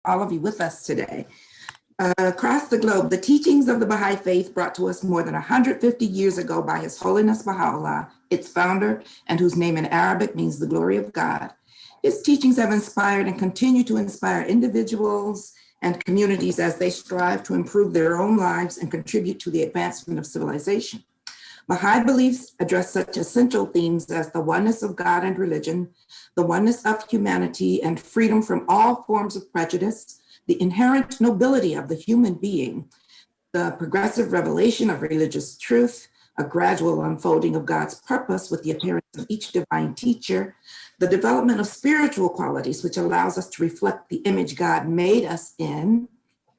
all of you with us today. Across the globe, the teachings of the Baha'i faith brought to us more than 150 years ago by His Holiness Baha'u'llah, its founder, and whose name in Arabic means the glory of God. His teachings have inspired and continue to inspire individuals and communities as they strive to improve their own lives and contribute to the advancement of civilization. Baha'i beliefs address such essential themes as the oneness of God and religion, the oneness of humanity and freedom from all forms of prejudice, the inherent nobility of the human being, the progressive revelation of religious truth, a gradual unfolding of God's purpose with the appearance of each divine teacher, the development of spiritual qualities, which allows us to reflect the image God made us in,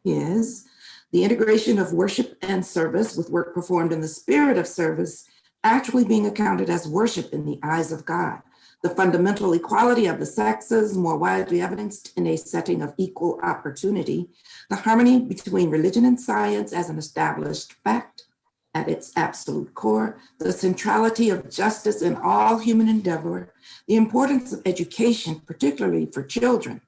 the integration of worship and service with work performed in the spirit of service, actually being accounted as worship in the eyes of God, the fundamental equality of the sexes, more widely evidenced in a setting of equal opportunity, the harmony between religion and science as an established fact at its absolute core, the centrality of justice in all human endeavor, the importance of education, particularly for children,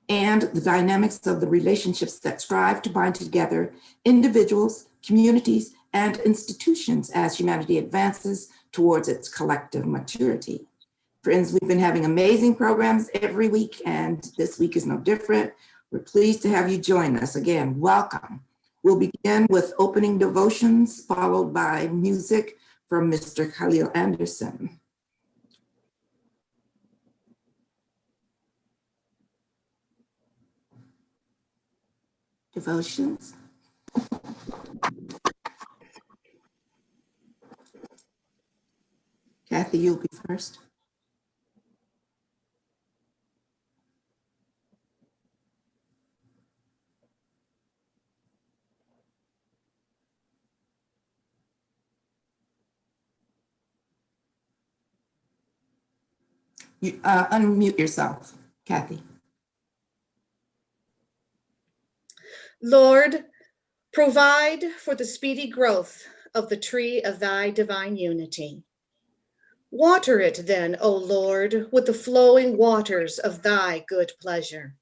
and the dynamics of the relationships that strive to bind together individuals, communities, and institutions as humanity advances towards its collective maturity. Friends, we've been having amazing programs every week, and this week is no different. We're pleased to have you join us. Again, welcome. We'll begin with opening devotions, followed by music from Mr. Khalil Anderson. Devotions. Kathy, you'll be first. You, unmute yourself, Kathy. Lord, provide for the speedy growth of the tree of thy divine unity. Water it then, O Lord, with the flowing waters of thy good pleasure,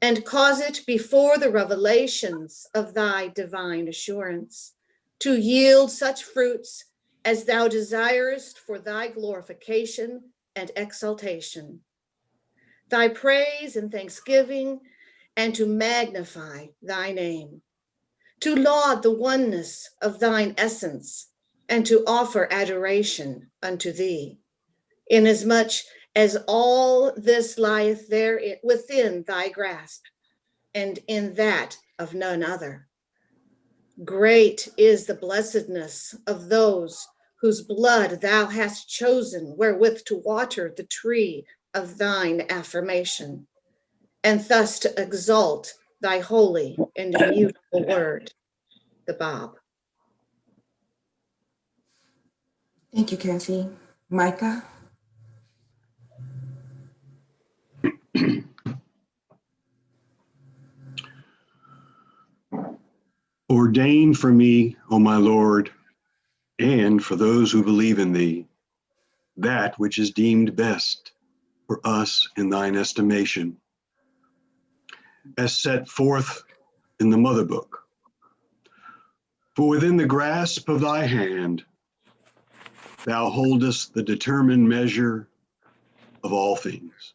and cause it before the revelations of thy divine assurance to yield such fruits as thou desirest for thy glorification and exaltation, thy praise and thanksgiving, and to magnify thy name, to laud the oneness of thine essence, and to offer adoration unto thee, inasmuch as all this lieth there within thy grasp, and in that of none other. Great is the blessedness of those whose blood thou hast chosen wherewith to water the tree of thine affirmation, and thus to exalt thy holy and immutable word, the Bab. Thank you, Kathy. Micah? Ordain for me, O my Lord, and for those who believe in thee, that which is deemed best for us in thine estimation, as set forth in the Mother Book. For within the grasp of thy hand, thou holdest the determined measure of all things.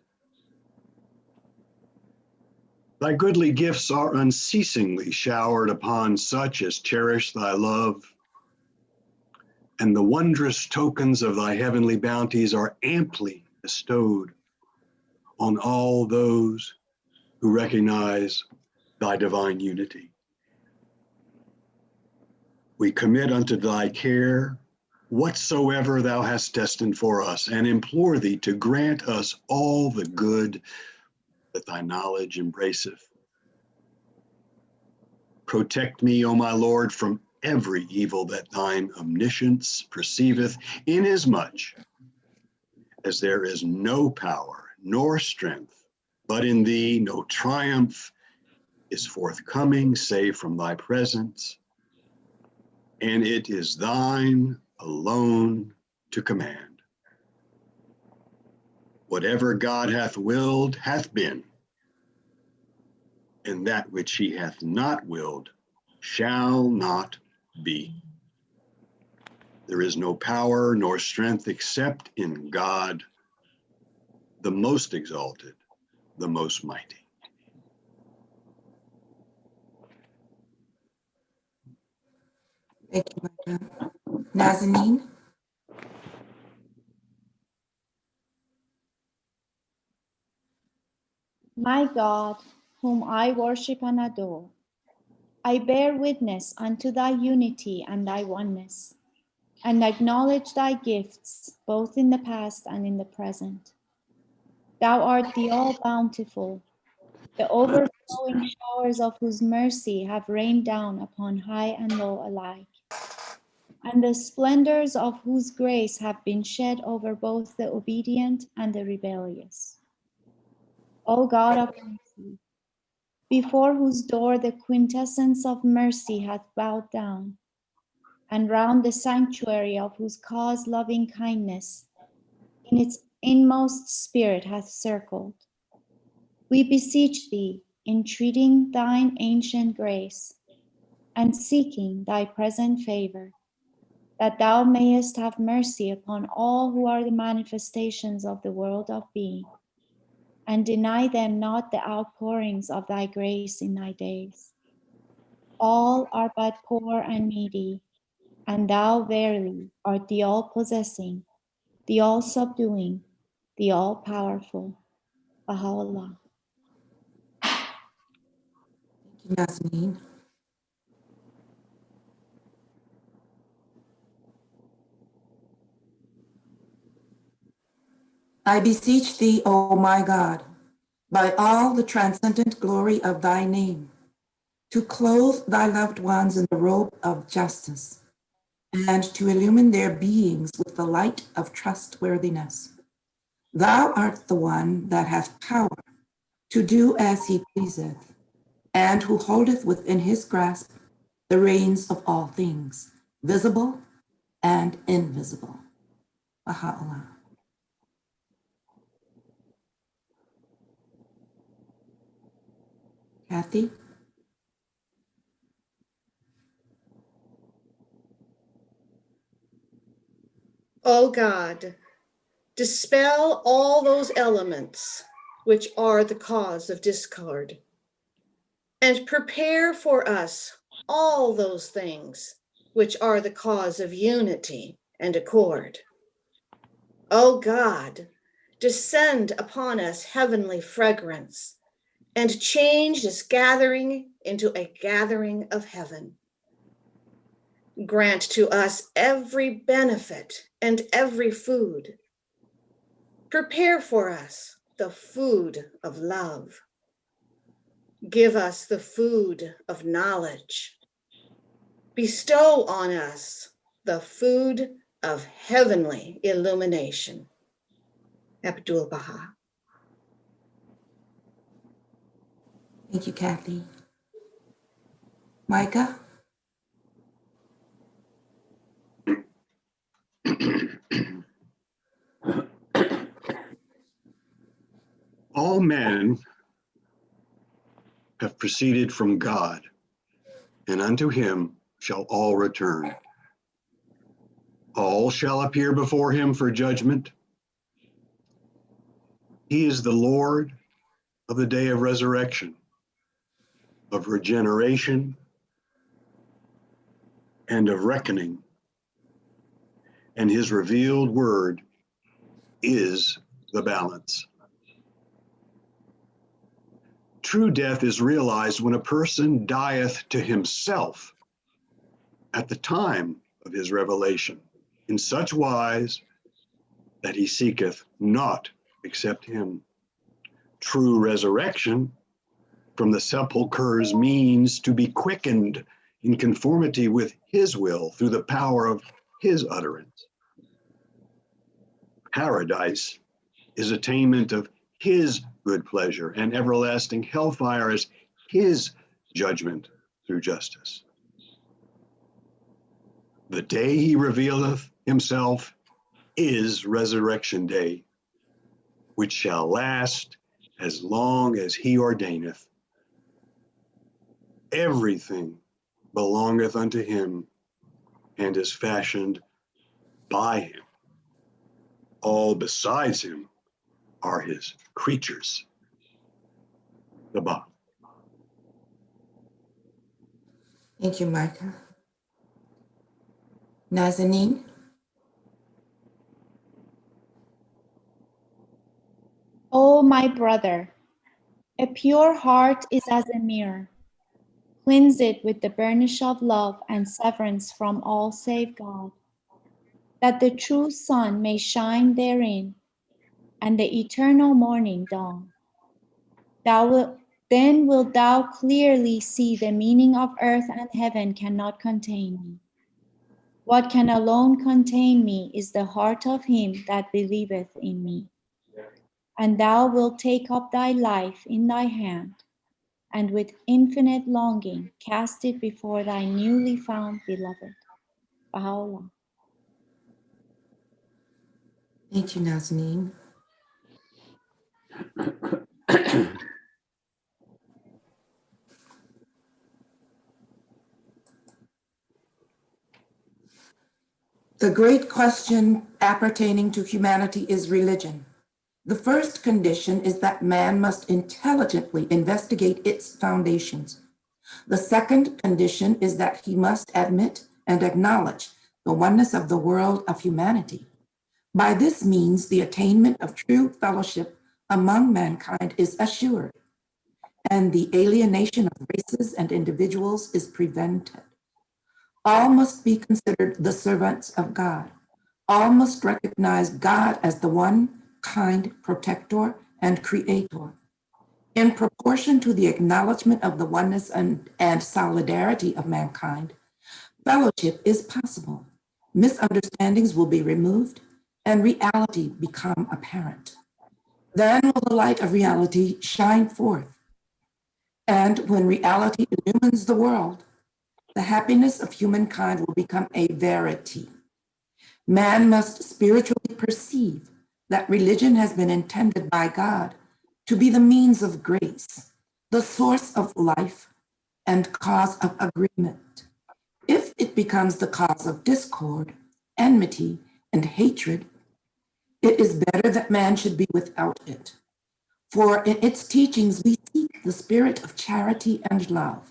Thy goodly gifts are unceasingly showered upon such as cherish thy love, and the wondrous tokens of thy heavenly bounties are amply bestowed on all those who recognize thy divine unity. We commit unto thy care whatsoever thou hast destined for us, and implore thee to grant us all the good that thy knowledge embraceth. Protect me, O my Lord, from every evil that thine omniscience perceiveth, inasmuch as there is no power nor strength, but in thee no triumph is forthcoming save from thy presence, and it is thine alone to command. Whatever God hath willed hath been, and that which he hath not willed shall not be. There is no power nor strength except in God, the most exalted, the most mighty. Thank you, Micah. Nazanin. My God, whom I worship and adore, I bear witness unto thy unity and thy oneness, and acknowledge thy gifts both in the past and in the present. Thou art the all-bountiful, the overflowing showers of whose mercy have rained down upon high and low alike, and the splendors of whose grace have been shed over both the obedient and the rebellious. O God of mercy, before whose door the quintessence of mercy hath bowed down, and round the sanctuary of whose cause loving kindness in its inmost spirit hath circled, we beseech thee, entreating thine ancient grace, and seeking thy present favor, that thou mayest have mercy upon all who are the manifestations of the world of being, and deny them not the outpourings of thy grace in thy days. All are but poor and needy, and thou verily art the all-possessing, the all-subduing, the all-powerful. Baha'u'llah. Thank you, Nazanin. I beseech thee, O my God, by all the transcendent glory of thy name, to clothe thy loved ones in the robe of justice, and to illumine their beings with the light of trustworthiness. Thou art the one that hath power to do as he pleaseth, and who holdeth within his grasp the reins of all things, visible and invisible. Baha'u'llah. Kathy? O God, dispel all those elements which are the cause of discord, and prepare for us all those things which are the cause of unity and accord. O God, descend upon us heavenly fragrance, and change this gathering into a gathering of heaven. Grant to us every benefit and every food. Prepare for us the food of love. Give us the food of knowledge. Bestow on us the food of heavenly illumination. Abdul Baha. Thank you, Kathy. Micah? All men have proceeded from God, and unto him shall all return. All shall appear before him for judgment. He is the Lord of the day of resurrection, of regeneration, and of reckoning. And his revealed word is the balance. True death is realized when a person dieth to himself at the time of his revelation, in such wise that he seeketh not except him. True resurrection from the sepulchre's means to be quickened in conformity with his will through the power of his utterance. Paradise is attainment of his good pleasure, and everlasting hellfire is his judgment through justice. The day he revealeth himself is resurrection day, which shall last as long as he ordaineth, everything belongeth unto him and is fashioned by him. All besides him are his creatures. The Baha'i. Thank you, Micah. Nazanin? O my brother, a pure heart is as a mirror. Cleanse it with the burnish of love and severance from all save God, that the true sun may shine therein, and the eternal morning dawn. Then wilt thou clearly see the meaning of earth and heaven cannot contain me. What can alone contain me is the heart of him that believeth in me. And thou wilt take up thy life in thy hand, and with infinite longing cast it before thy newly found beloved. Baha'u'llah. Thank you, Nazanin. The great question appertaining to humanity is religion. The first condition is that man must intelligently investigate its foundations. The second condition is that he must admit and acknowledge the oneness of the world of humanity. By this means, the attainment of true fellowship among mankind is assured, and the alienation of races and individuals is prevented. All must be considered the servants of God. All must recognize God as the one kind protector and creator. In proportion to the acknowledgement of the oneness and solidarity of mankind, fellowship is possible. Misunderstandings will be removed and reality become apparent. Then will the light of reality shine forth. And when reality illumines the world, the happiness of humankind will become a verity. Man must spiritually perceive that religion has been intended by God to be the means of grace, the source of life, and cause of agreement. If it becomes the cause of discord, enmity, and hatred, it is better that man should be without it. For in its teachings, we seek the spirit of charity and love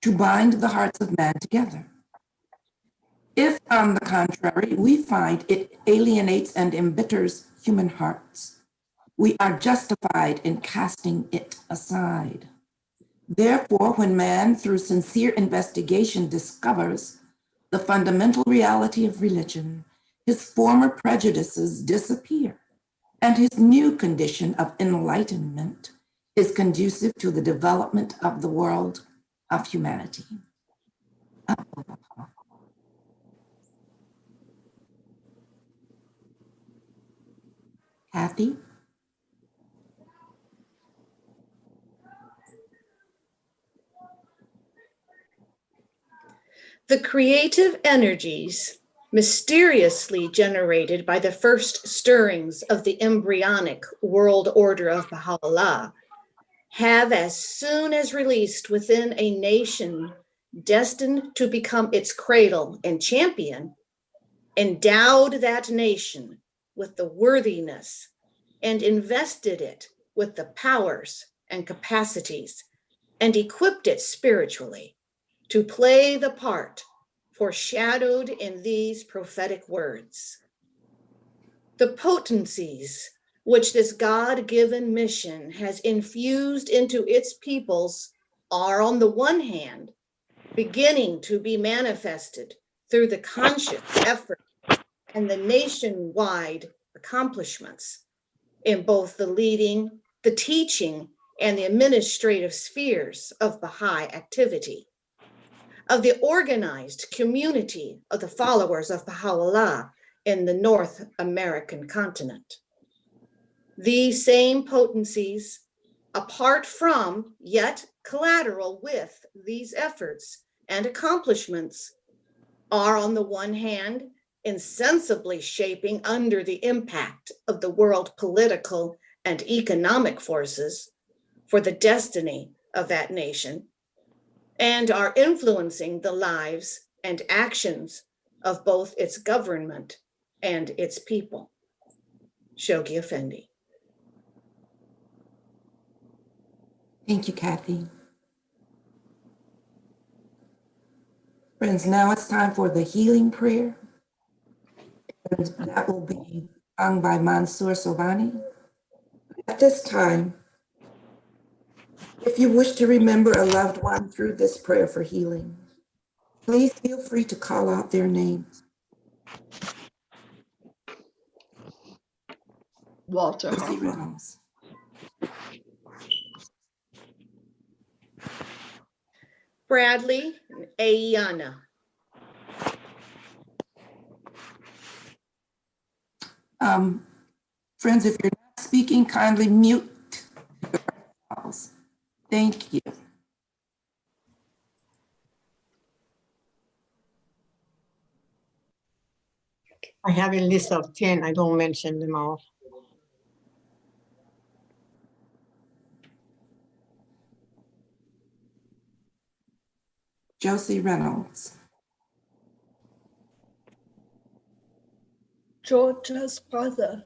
to bind the hearts of man together. If, on the contrary, we find it alienates and embitters human hearts, we are justified in casting it aside. Therefore, when man, through sincere investigation, discovers the fundamental reality of religion, his former prejudices disappear, and his new condition of enlightenment is conducive to the development of the world of humanity. Kathy? The creative energies mysteriously generated by the first stirrings of the embryonic world order of Baha'u'llah have, as soon as released within a nation destined to become its cradle and champion, endowed that nation with the worthiness and invested it with the powers and capacities and equipped it spiritually to play the part foreshadowed in these prophetic words. The potencies which this God-given mission has infused into its peoples are, on the one hand, beginning to be manifested through the conscious effort and the nationwide accomplishments in both the leading, the teaching, and the administrative spheres of Baha'i activity, of the organized community of the followers of Baha'u'llah in the North American continent. These same potencies, apart from, yet collateral with these efforts and accomplishments, are on the one hand insensibly shaping under the impact of the world political and economic forces for the destiny of that nation, and are influencing the lives and actions of both its government and its people. Shoghi Effendi. Thank you, Kathy. Friends, now it's time for the healing prayer. And that will be sung by Mansour Sobhani. At this time, if you wish to remember a loved one through this prayer for healing, please feel free to call out their name. Walter Lucy Harper. Reynolds. Bradley Ayana. Friends, if you're not speaking, kindly mute your calls. Thank you. I have a list of 10. I don't mention them all. Josie Reynolds. Georgia's brother.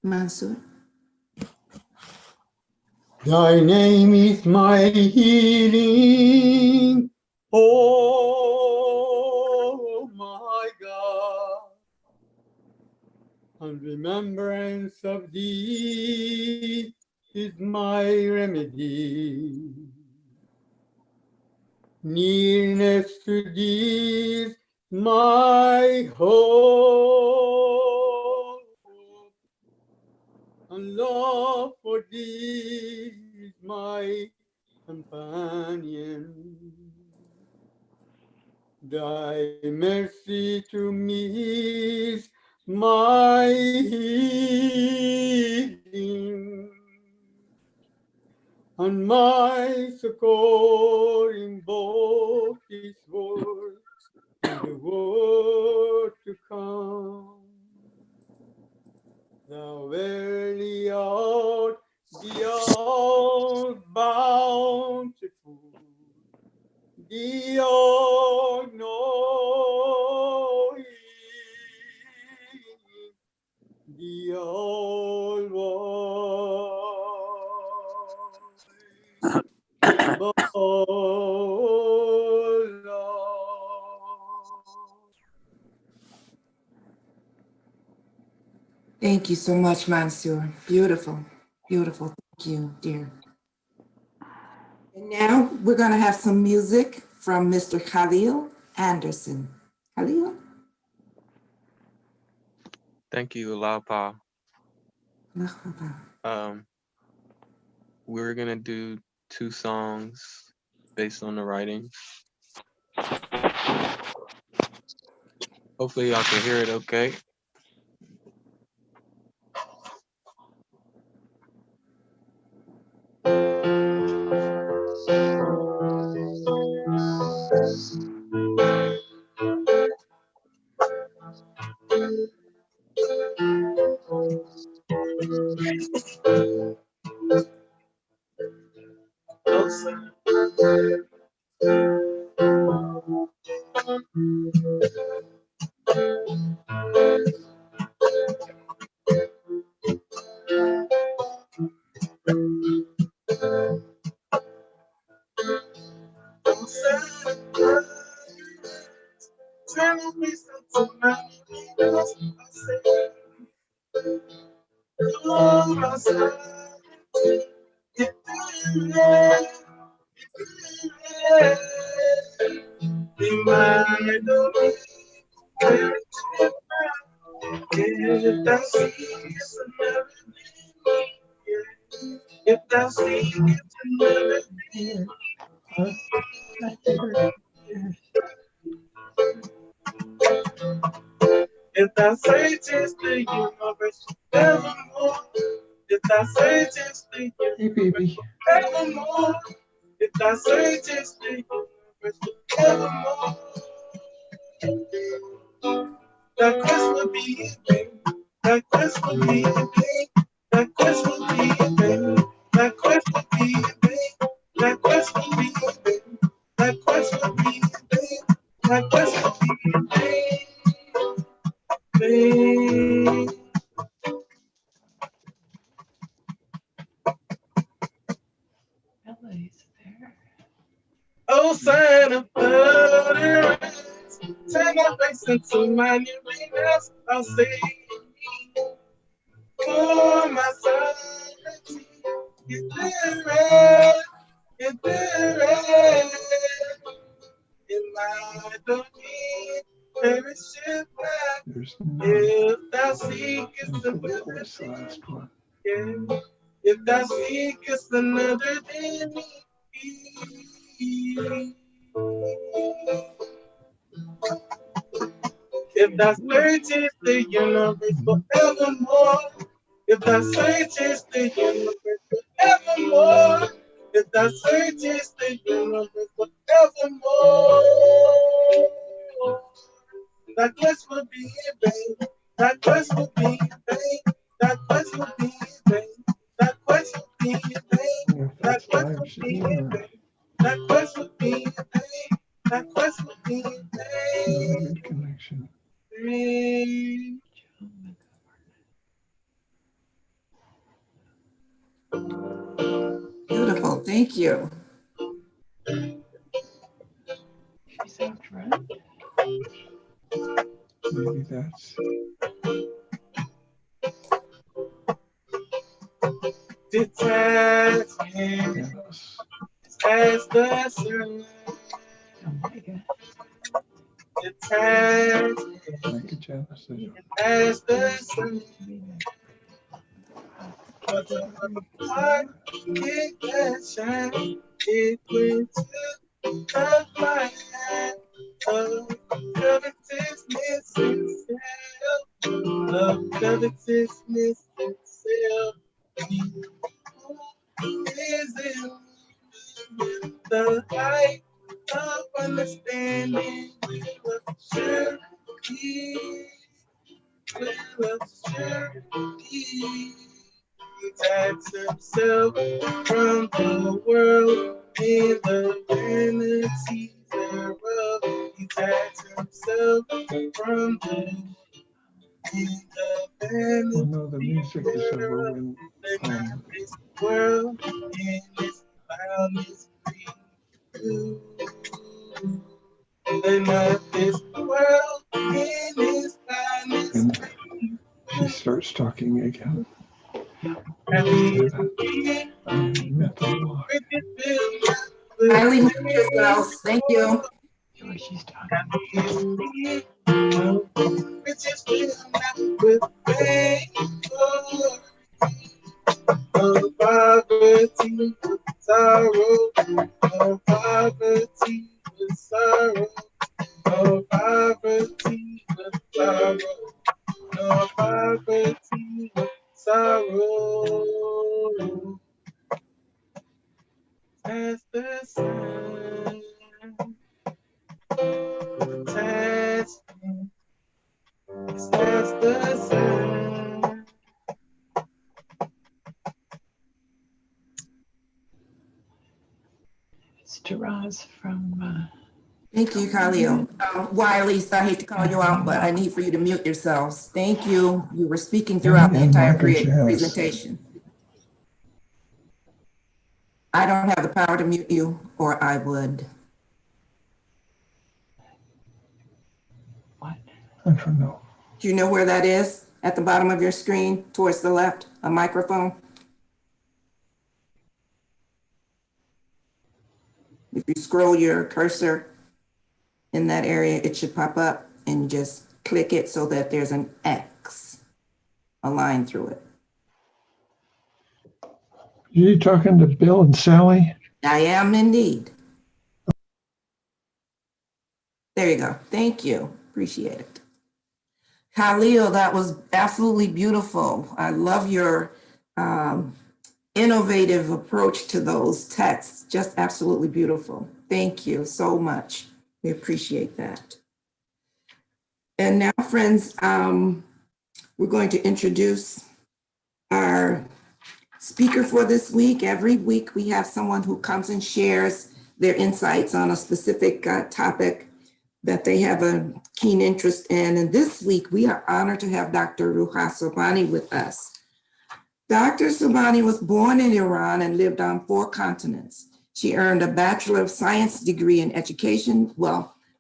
Mansour. Thy name is my healing, oh my God. And remembrance of thee is my remedy. Nearness to thee is my hope, and love for thee is my companion. Thy mercy to me is my healing, and my succor in both this world and the world to come. Thou verily art the all bountiful, the all knowing, the all wise, Thank you so much, Mansour. Beautiful, beautiful. Thank you, dear. And now we're going to have some music from Mr. Khalil Anderson. Khalil? Thank you, Lapa. We're gonna do 2 songs based on the writing. Hopefully y'all can hear it okay. If thou searchest the universe evermore, if thou searchest the universe evermore, if thou searchest the universe evermore, in vain. That quest will be in vain. That quest will be in vain. That quest will be in vain. That quest will be in vain. That quest will be in vain. That quest will be in vain. Vain. Oh, Santa, utterance, turn your face into my new weakness. I'll say, for my sovereignty, you did it, you did it. In my domain, perisheth not. If thou seekest another thing, yeah. If thou seekest another than me, if thou searchest the universe forevermore, if thou searchest the universe forevermore, if thou searchest the universe forevermore, that quest will be in vain. That quest will be in vain. That quest will be in vain. That quest will be in vain. That quest will be in vain. That quest will be in vain. That quest will be in vain. Connection. Beautiful, thank you. She's out drunk. Maybe that's. Detachment as the sun. Oh my God. Detachment as the sun. But the heart, it can shine. It went to the light of covetousness itself. Of covetousness itself. Who is in the light of understanding? Will surely detach himself from the world in the vanities thereof. Detach himself from the vanities. Oh no, the music is over when this world in this cloudless blue. They not this world in this cloudless blue. She starts talking again. Highly mute yourselves. Thank you. She's talking. Riches filled with pain, of poverty with sorrow, of poverty with sorrow, of poverty with sorrow, of poverty with sorrow. As the sun, attachment, as the sun. It's Taraz from. Thank you, Khalil. Wiley, I hate to call you out, but I need for you to mute yourselves. Thank you. You were speaking throughout the entire presentation. I don't have the power to mute you, or I would. What? I don't know. Do you know where that is? At the bottom of your screen, towards the left, a microphone? If you scroll your cursor in that area, it should pop up, and just click it so that there's an X, a line through it. Are you talking to Bill and Sally? I am indeed. There you go. Thank you. Appreciate it. Khalil, that was absolutely beautiful. I love your innovative approach to those texts. Just absolutely beautiful. Thank you so much. We appreciate that. And now, friends, We're going to introduce our speaker for this week. Every week we have someone who comes and shares their insights on a specific topic that they have a keen interest in. And this week we are honored to have Dr. Ruha Sobhani with us. Dr. Sobhani was born in Iran and lived on 4 continents. She earned a Bachelor of Science degree in education,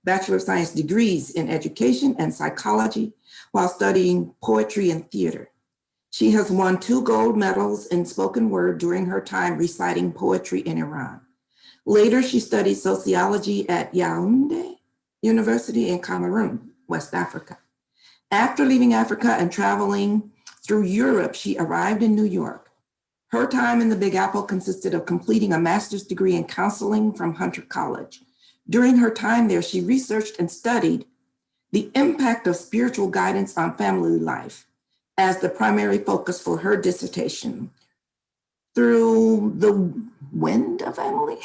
Bachelor of Science degrees in education and psychology while studying poetry and theater. She has won 2 gold medals in spoken word during her time reciting poetry in Iran. Later, she studied sociology at Yaoundé University in Cameroon, West Africa. After leaving Africa and traveling through Europe, she arrived in New York. Her time in the Big Apple consisted of completing a master's degree in counseling from Hunter College. During her time there, she researched and studied the impact of spiritual guidance on family life as the primary focus for her dissertation. Through the wind of family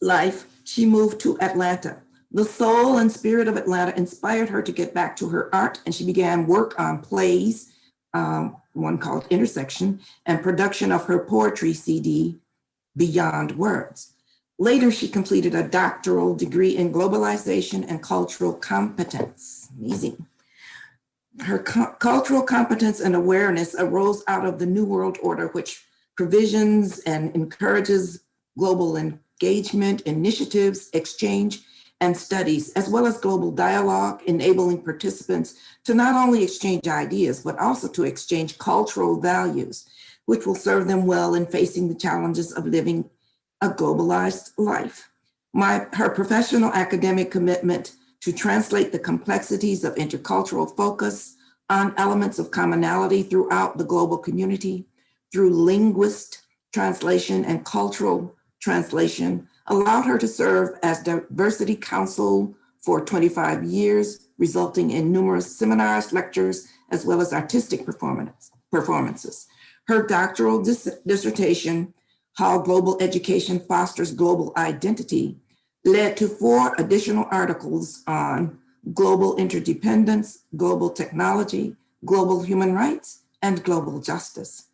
life, she moved to Atlanta. The soul and spirit of Atlanta inspired her to get back to her art, and she began work on plays, one called Intersection, and production of her poetry CD, Beyond Words. Later, she completed a doctoral degree in globalization and cultural competence. Amazing. Her cultural competence and awareness arose out of the New World Order, which provisions and encourages global engagement, initiatives, exchange, and studies, as well as global dialogue, enabling participants to not only exchange ideas, but also to exchange cultural values, which will serve them well in facing the challenges of living a globalized life. Her professional academic commitment to translate the complexities of intercultural focus on elements of commonality throughout the global community through linguist translation and cultural translation allowed her to serve as diversity counsel for 25 years, resulting in numerous seminars, lectures, as well as artistic performances. Her doctoral dissertation, How Global Education Fosters Global Identity, led to 4 additional articles on global interdependence, global technology, global human rights, and global justice.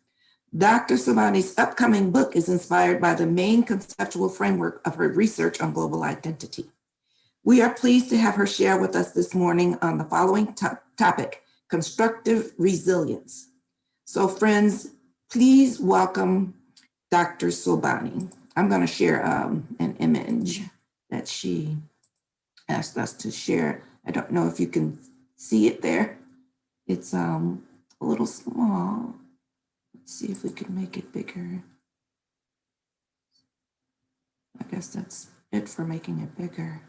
Dr. Sobhani's upcoming book is inspired by the main conceptual framework of her research on global identity. We are pleased to have her share with us this morning on the following topic, constructive resilience. So friends, please welcome Dr. Sobhani. I'm going to share an image that she asked us to share. I don't know if you can see it there. It's a little small. Let's see if we can make it bigger. I guess that's it for making it bigger.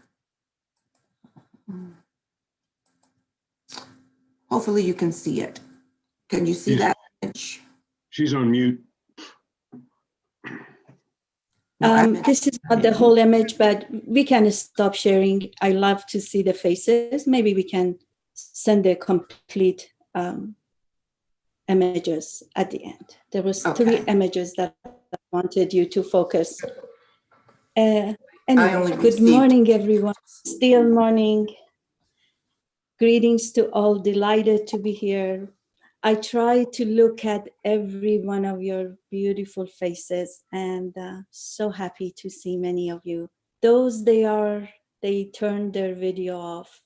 Hopefully you can see it. Can you see that image? She's on mute. This is not the whole image, but we can stop sharing. I love to see the faces. Maybe we can send the complete images at the end. There was 3 images that I wanted you to focus. Anyway, good morning, everyone. Still morning. Greetings to all. Delighted to be here. I try to look at every one of your beautiful faces, and so happy to see many of you. Those they turned their video off.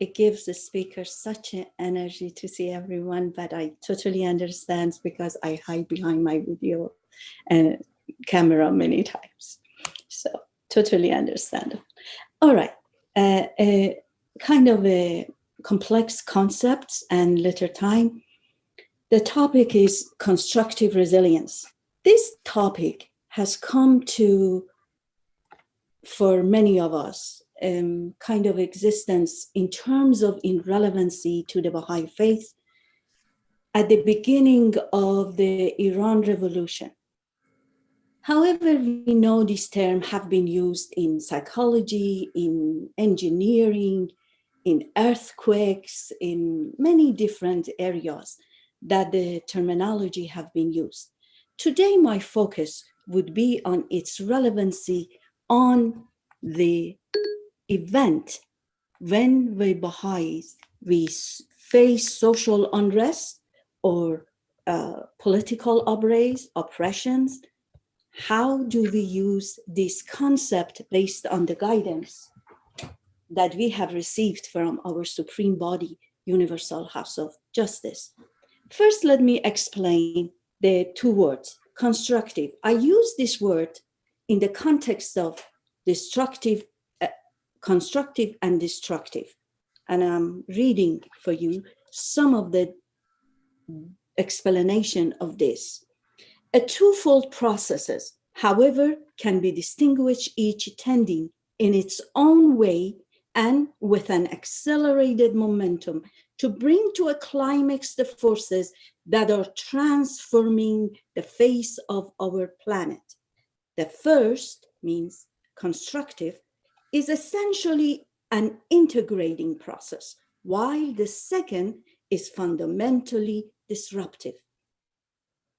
It gives the speaker such an energy to see everyone, but I totally understand because I hide behind my video and camera many times. So totally understand. All right, kind of a complex concepts and little time. The topic is constructive resilience. This topic has come to, for many of us, kind of existence in terms of irrelevancy to the Baha'i faith at the beginning of the Iran Revolution. However, we know this term have been used in psychology, in engineering, in earthquakes, in many different areas that the terminology have been used. Today, my focus would be on its relevancy on the event when the Baha'is we face social unrest or political oppressions, how do we use this concept based on the guidance that we have received from our supreme body, Universal House of Justice? First, let me explain the two words, constructive. I use this word in the context of destructive, constructive and destructive. And I'm reading for you some of the explanation of this. A twofold processes, however, can be distinguished, each tending in its own way and with an accelerated momentum to bring to a climax the forces that are transforming the face of our planet. The first, means constructive, is essentially an integrating process, while the second is fundamentally disruptive.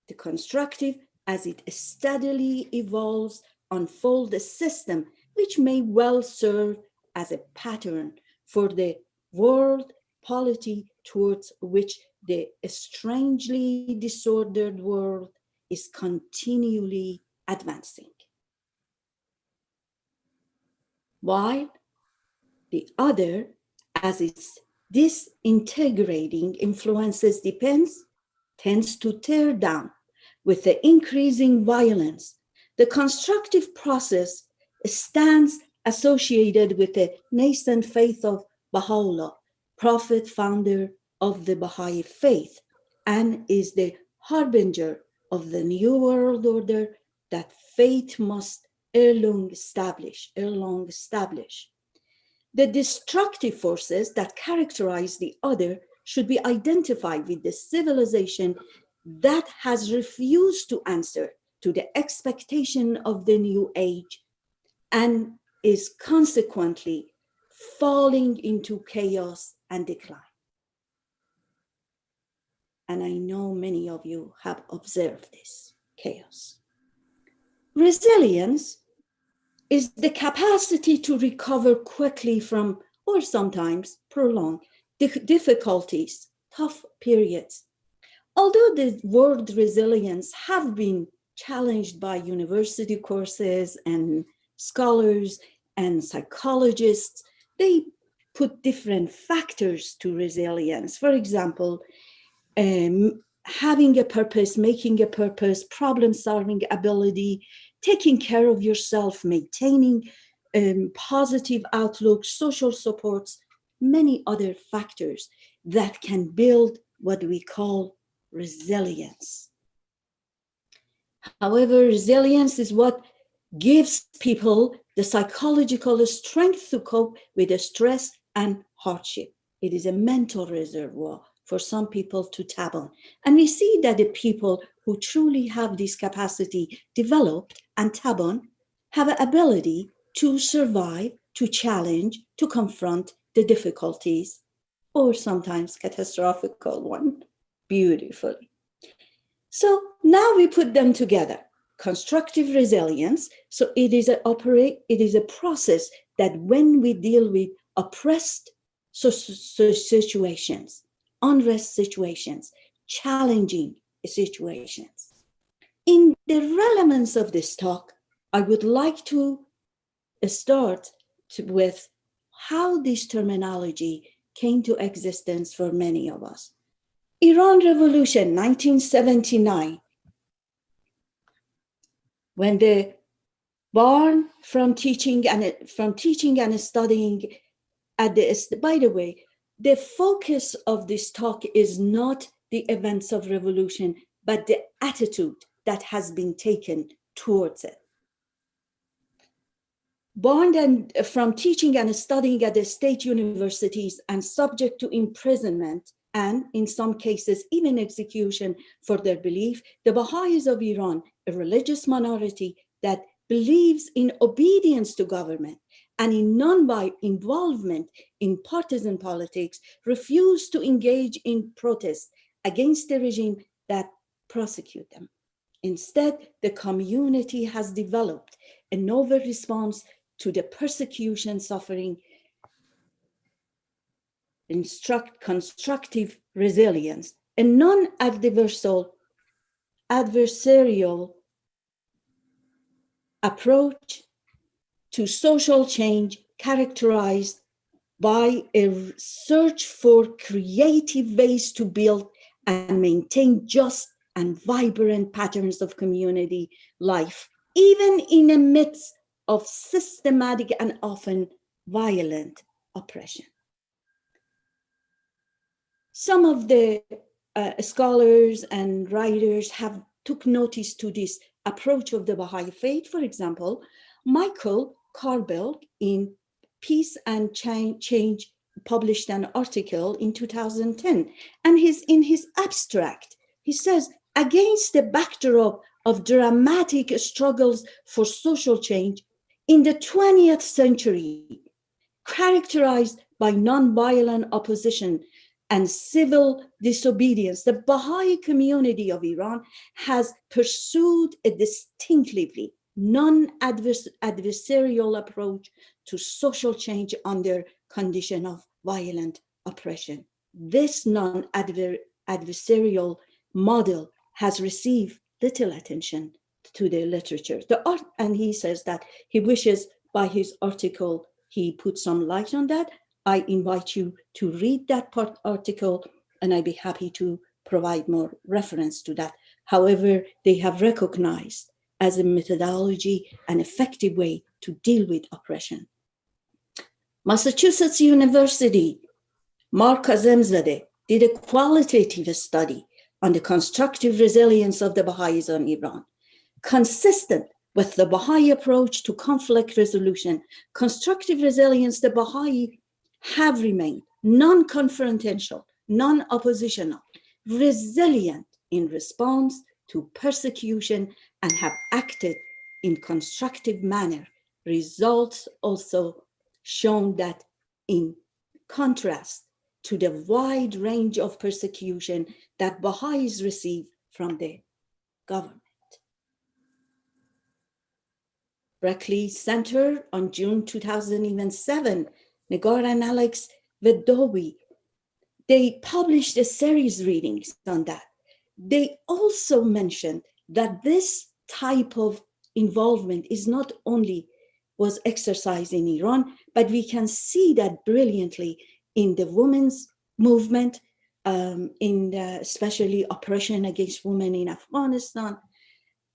The constructive, as it steadily evolves, unfolds a system which may well serve as a pattern for the world polity towards which the strangely disordered world is continually advancing. While the other, as its disintegrating influences tends to tear down with the increasing violence. The constructive process stands associated with the nascent faith of Baha'u'llah, prophet founder of the Baha'i faith, and is the harbinger of the new world order that faith must ere long establish. The destructive forces that characterize the other should be identified with the civilization that has refused to answer to the expectation of the new age and is consequently falling into chaos and decline. And I know many of you have observed this chaos. Resilience is the capacity to recover quickly from, or sometimes prolonged, difficulties, tough periods. Although the word resilience have been challenged by university courses and scholars and psychologists, they put different factors to resilience. For example, having a purpose, making a purpose, problem-solving ability, taking care of yourself, maintaining positive outlook, social supports, many other factors that can build what we call resilience. However, resilience is what gives people the psychological strength to cope with the stress and hardship. It is a mental reservoir for some people to tap on. And we see that the people who truly have this capacity developed and tap on have an ability to survive, to challenge, to confront the difficulties, or sometimes catastrophical one, beautifully. So now we put them together. Constructive resilience. So it is a process that when we deal with oppressed situations, unrest situations, challenging situations. In the relevance of this talk, I would like to start with how this terminology came to existence for many of us. Iran Revolution, 1979, when the born from teaching and studying at the, by the way, the focus of this talk is not the events of revolution, but the attitude that has been taken towards it. Born and from teaching and studying at the state universities and subject to imprisonment and in some cases even execution for their belief, the Baha'is of Iran, a religious minority that believes in obedience to government and in non-involvement in partisan politics, refuse to engage in protest against the regime that prosecute them. Instead, the community has developed a novel response to the persecution suffering constructive resilience, a non-adversarial approach to social change characterized by a search for creative ways to build and maintain just and vibrant patterns of community life, even in the midst of systematic and often violent oppression. Some of the scholars and writers have took notice to this approach of the Baha'i faith. For example, Michael Carberg in Peace and Change published an article in 2010, and in his abstract, he says, against the backdrop of dramatic struggles for social change in the 20th century, characterized by nonviolent opposition and civil disobedience, the Baha'i community of Iran has pursued a distinctively non-adversarial approach to social change under condition of violent oppression. This non-adversarial model has received little attention to the literature. And he says that he wishes by his article he put some light on that. I invite you to read that article, and I'd be happy to provide more reference to that. However, they have recognized as a methodology an effective way to deal with oppression. Massachusetts University, Mark Kazemzadeh did a qualitative study on the constructive resilience of the Baha'is on Iran. Consistent with the Baha'i approach to conflict resolution, constructive resilience, the Baha'i have remained non-confrontational, non-oppositional, resilient in response to persecution, and have acted in constructive manner. Results also shown that in contrast to the wide range of persecution that Baha'is receive from the government. Berkeley Center on June 2007, Nagar and Alex Vedovi, they published a series readings on that. They also mentioned that this type of involvement is not only was exercised in Iran, but we can see that brilliantly in the women's movement, especially oppression against women in Afghanistan,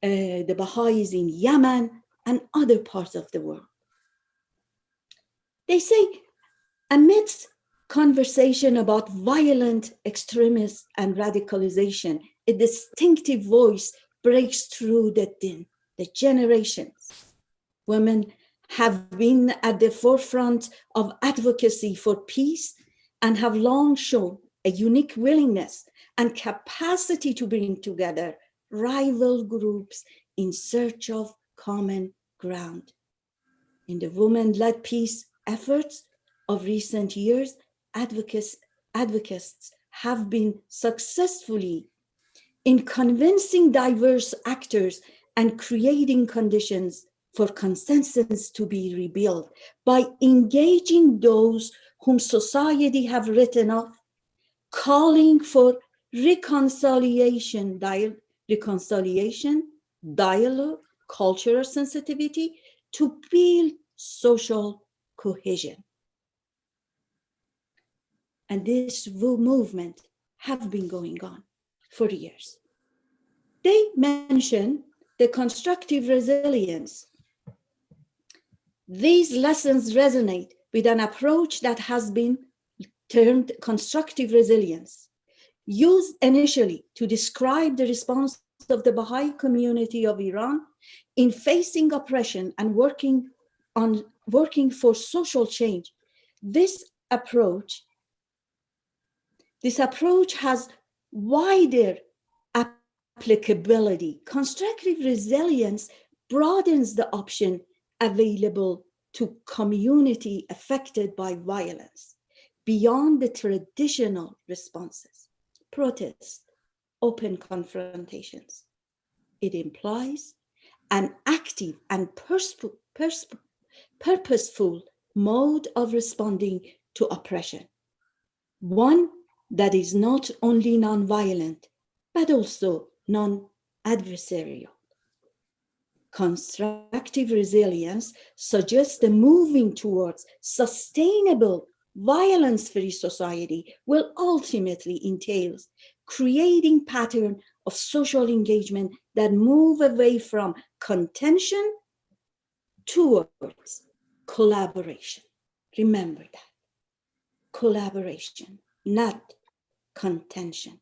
the Baha'is in Yemen, and other parts of the world. They say, amidst conversation about violent extremism and radicalization, a distinctive voice breaks through the din. The generations. Women have been at the forefront of advocacy for peace and have long shown a unique willingness and capacity to bring together rival groups in search of common ground. In the women-led peace efforts of recent years, advocates have been successfully in convincing diverse actors and creating conditions for consensus to be rebuilt by engaging those whom society have written off, calling for reconciliation, dialogue, cultural sensitivity to build social cohesion. And this movement have been going on for years. They mention the constructive resilience. These lessons resonate with an approach that has been termed constructive resilience, used initially to describe the response of the Baha'i community of Iran in facing oppression and working for social change. This approach has wider applicability. Constructive resilience broadens the option available to community affected by violence beyond the traditional responses, protests, open confrontations. It implies an active and purposeful mode of responding to oppression. one that is not only non-violent, but also non-adversarial. Constructive resilience suggests the moving towards sustainable, violence-free society will ultimately entail creating patterns of social engagement that move away from contention towards collaboration. Remember that. Collaboration, not contention.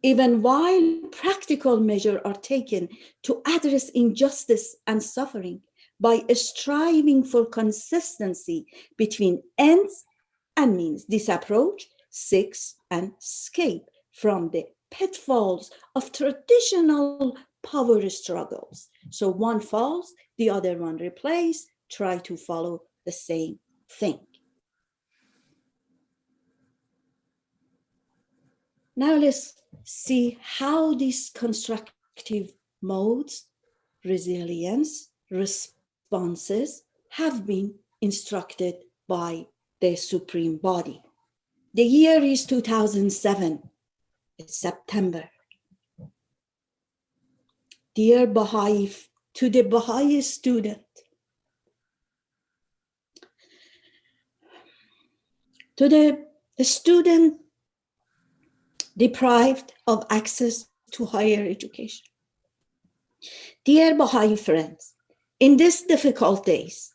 Even while practical measures are taken to address injustice and suffering by striving for consistency between ends and means, this approach seeks an escape from the pitfalls of traditional power struggles. So one falls, the other one replaces, try to follow the same thing. Now let's see how these constructive modes, resilience, responses have been instructed by the Supreme Body. The year is 2007, it's September. Dear Baha'i, to the Baha'i student, to the student deprived of access to higher education. Dear Baha'i friends, in these difficult days,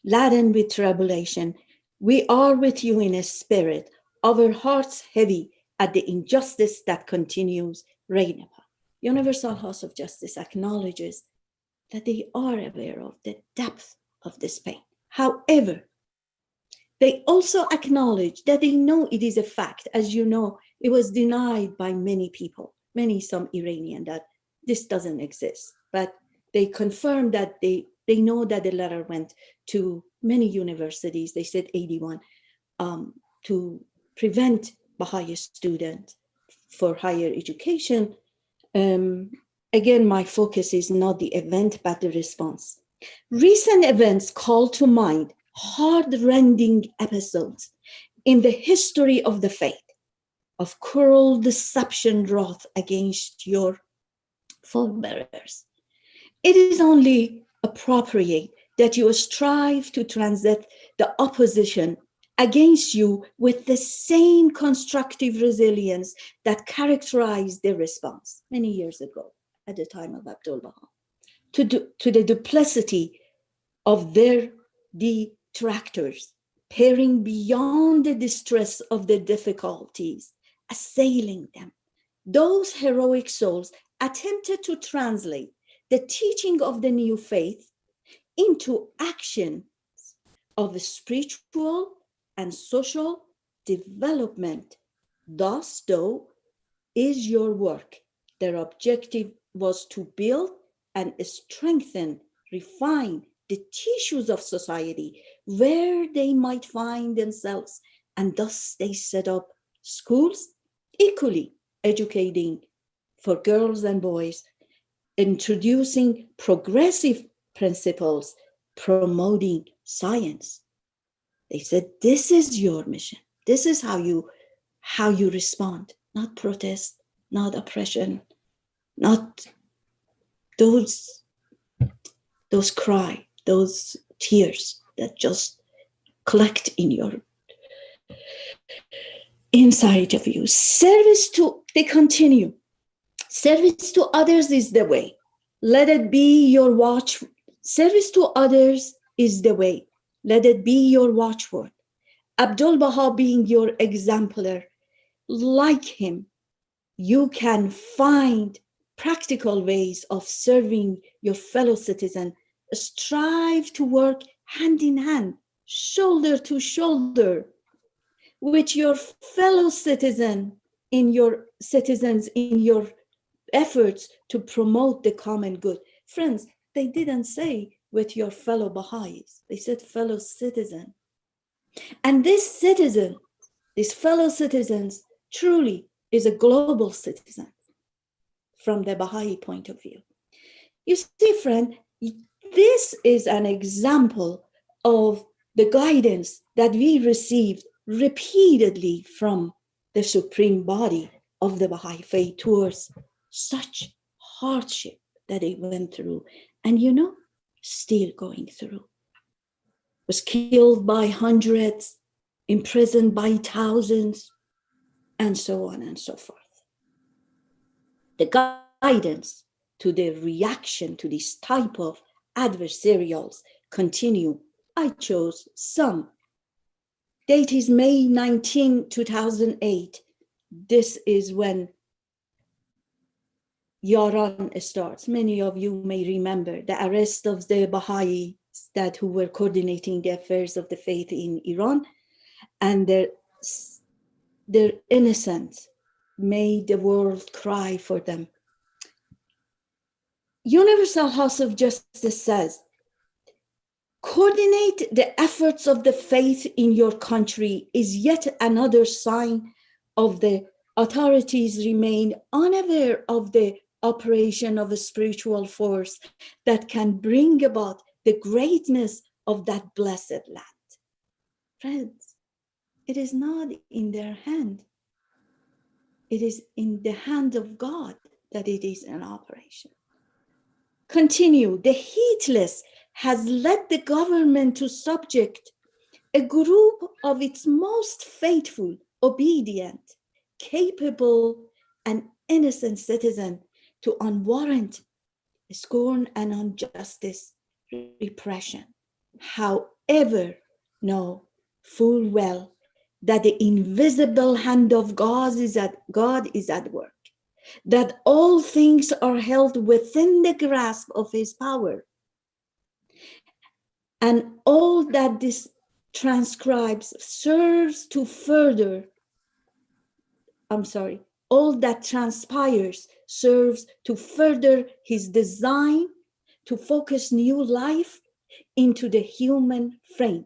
laden with tribulation, we are with you in a spirit, our hearts heavy at the injustice that continues reign upon. Universal House of Justice acknowledges that they are aware of the depth of this pain. However, they also acknowledge that they know it is a fact. As you know, it was denied by many people, some Iranian, that this doesn't exist. But they confirmed that they know that the letter went to many universities. They said 81, to prevent Baha'i students for higher education. Again, my focus is not the event, but the response. Recent events call to mind heart-rending episodes in the history of the faith, of cruel deception wrought against your forebearers. It is only appropriate that you strive to transit the opposition against you with the same constructive resilience that characterized their response many years ago at the time of Abdul Baha, to the duplicity of their detractors, peering beyond the distress of the difficulties assailing them. Those heroic souls attempted to translate the teaching of the new faith into action of spiritual and social development. Thus, though, is your work. Their objective was to build and strengthen, refine the tissues of society where they might find themselves, and thus they set up schools equally educating for girls and boys, introducing progressive principles, promoting science. They said, this is your mission. This is how you respond, not protest, not oppression, not those cry, those tears that just collect in your inside of you. They continue. Service to others is the way. Let it be your watch. Service to others is the way. Let it be your watchword. Abdul Baha being your exemplar, like him, you can find practical ways of serving your fellow citizen. Strive to work hand in hand, shoulder to shoulder with your fellow citizens in your efforts to promote the common good. Friends, they didn't say with your fellow Baha'is, they said fellow citizen. And this fellow citizens truly is a global citizen from the Baha'i point of view. You see, friend, this is an example of the guidance that we received repeatedly from the supreme body of the Baha'i faith towards such hardship that they went through, and still going through. Was killed by hundreds, imprisoned by thousands, and so on and so forth. The guidance to the reaction to this type of adversarials continue. I chose some. Date is May 19, 2008. This is when Yaran starts. Many of you may remember the arrest of the Baha'i who were coordinating the affairs of the faith in Iran, and their innocence made the world cry for them. Universal House of Justice says, coordinate the efforts of the faith in your country is yet another sign of the authorities remain unaware of the operation of a spiritual force that can bring about the greatness of that blessed land. Friends, it is not in their hand. It is in the hand of God that it is in operation. Continue. The heedless has led the government to subject a group of its most faithful, obedient, capable, and innocent citizens to unwarranted scorn and injustice, repression. However, know full well that the invisible hand of God is at work, that all things are held within the grasp of his power, and all that this transcribes serves to further, all that transpires serves to further his design to focus new life into the human frame.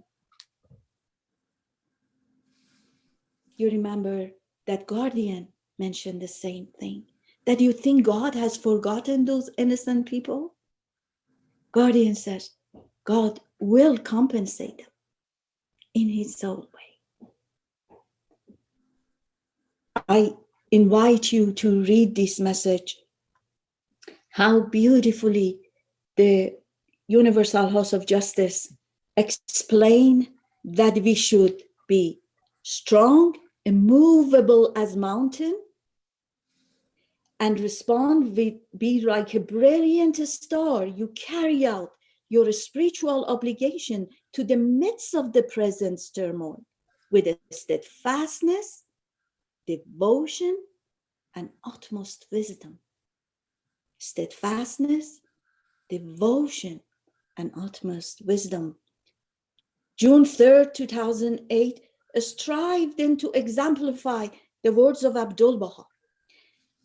You remember that Guardian mentioned the same thing, that you think God has forgotten those innocent people? Guardian says, God will compensate them in his own way. I invite you to read this message, how beautifully the Universal House of Justice explain that we should be strong, immovable as mountain, and respond, be like a brilliant star. You carry out your spiritual obligation to the midst of the present turmoil with a steadfastness, devotion, and utmost wisdom. Steadfastness, devotion, and utmost wisdom. June 3rd, 2008, strive then to exemplify the words of Abdul Baha.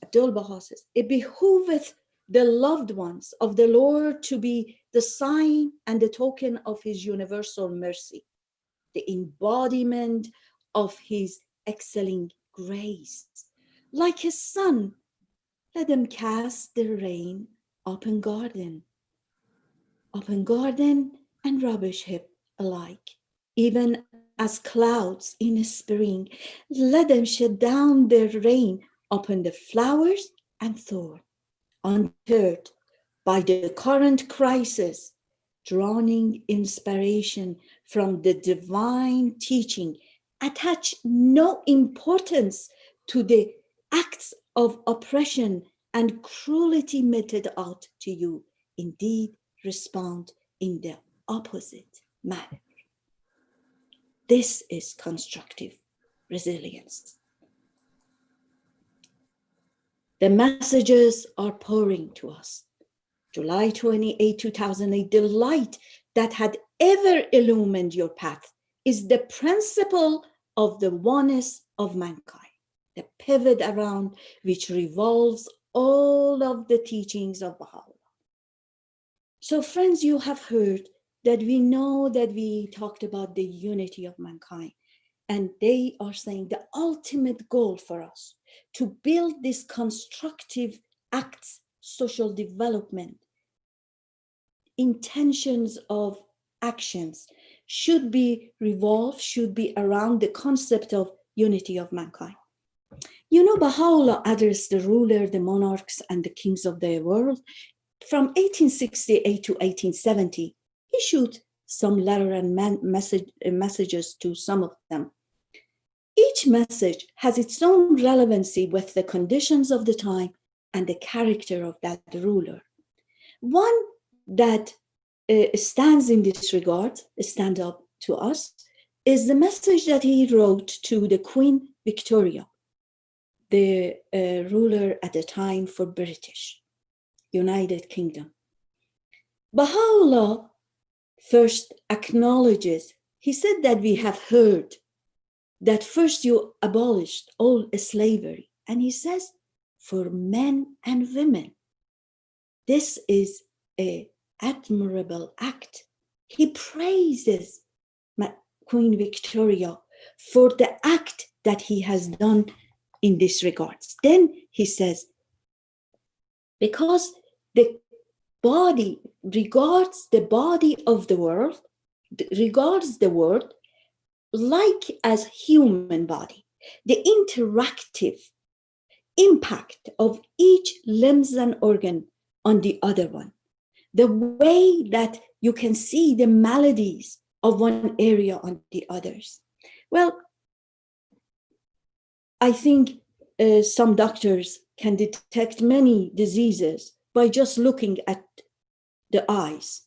Abdul Baha says, it behooveth the loved ones of the Lord to be the sign and the token of his universal mercy, the embodiment of his excelling grace. Like his son, let them cast the rain upon garden and rubbish heap alike, even as clouds in spring. Let them shed down their rain upon the flowers and thorn, undeterred by the current crisis, drawing inspiration from the divine teaching. Attach no importance to the acts of oppression and cruelty meted out to you. Indeed, respond in the opposite manner. This is constructive resilience. The messages are pouring to us. July 28, 2008, the light that had ever illumined your path is the principle of the oneness of mankind, the pivot around which revolves all of the teachings of Baha'u'llah. So friends, you have heard that we know that we talked about the unity of mankind, and they are saying the ultimate goal for us to build this constructive acts, social development, intentions of actions should be around the concept of unity of mankind. You know, Baha'u'llah addressed the ruler, the monarchs, and the kings of the world from 1868 to 1870. Issued some letter and messages to some of them. Each message has its own relevancy with the conditions of the time and the character of that ruler. One that stands in this regard, stand up to us, is the message that he wrote to the Queen Victoria, the ruler at the time for British, United Kingdom. Baha'u'llah first acknowledges, he said that we have heard that first you abolished all slavery. And he says, for men and women, this is an admirable act. He praises Queen Victoria for the act that he has done in this regards. Then he says, because the body regards the body of the world, regards the world like as human body, the interactive impact of each limbs and organ on the other one, the way that you can see the maladies of one area on the others. Well, I think some doctors can detect many diseases by just looking at the eyes.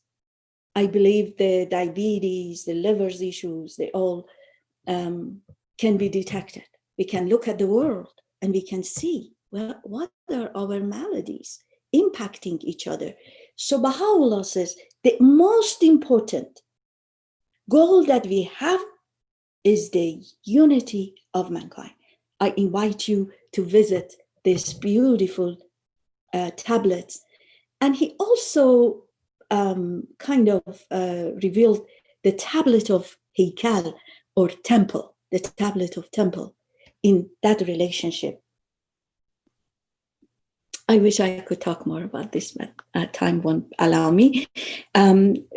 I believe the diabetes, the liver's issues, they all can be detected. We can look at the world and we can see, well, what are our maladies impacting each other. So Baha'u'llah says the most important goal that we have is the unity of mankind. I invite you to visit this beautiful tablets. And he also kind of revealed the tablet of Heikal or temple, the tablet of temple in that relationship. I wish I could talk more about this, but time won't allow me.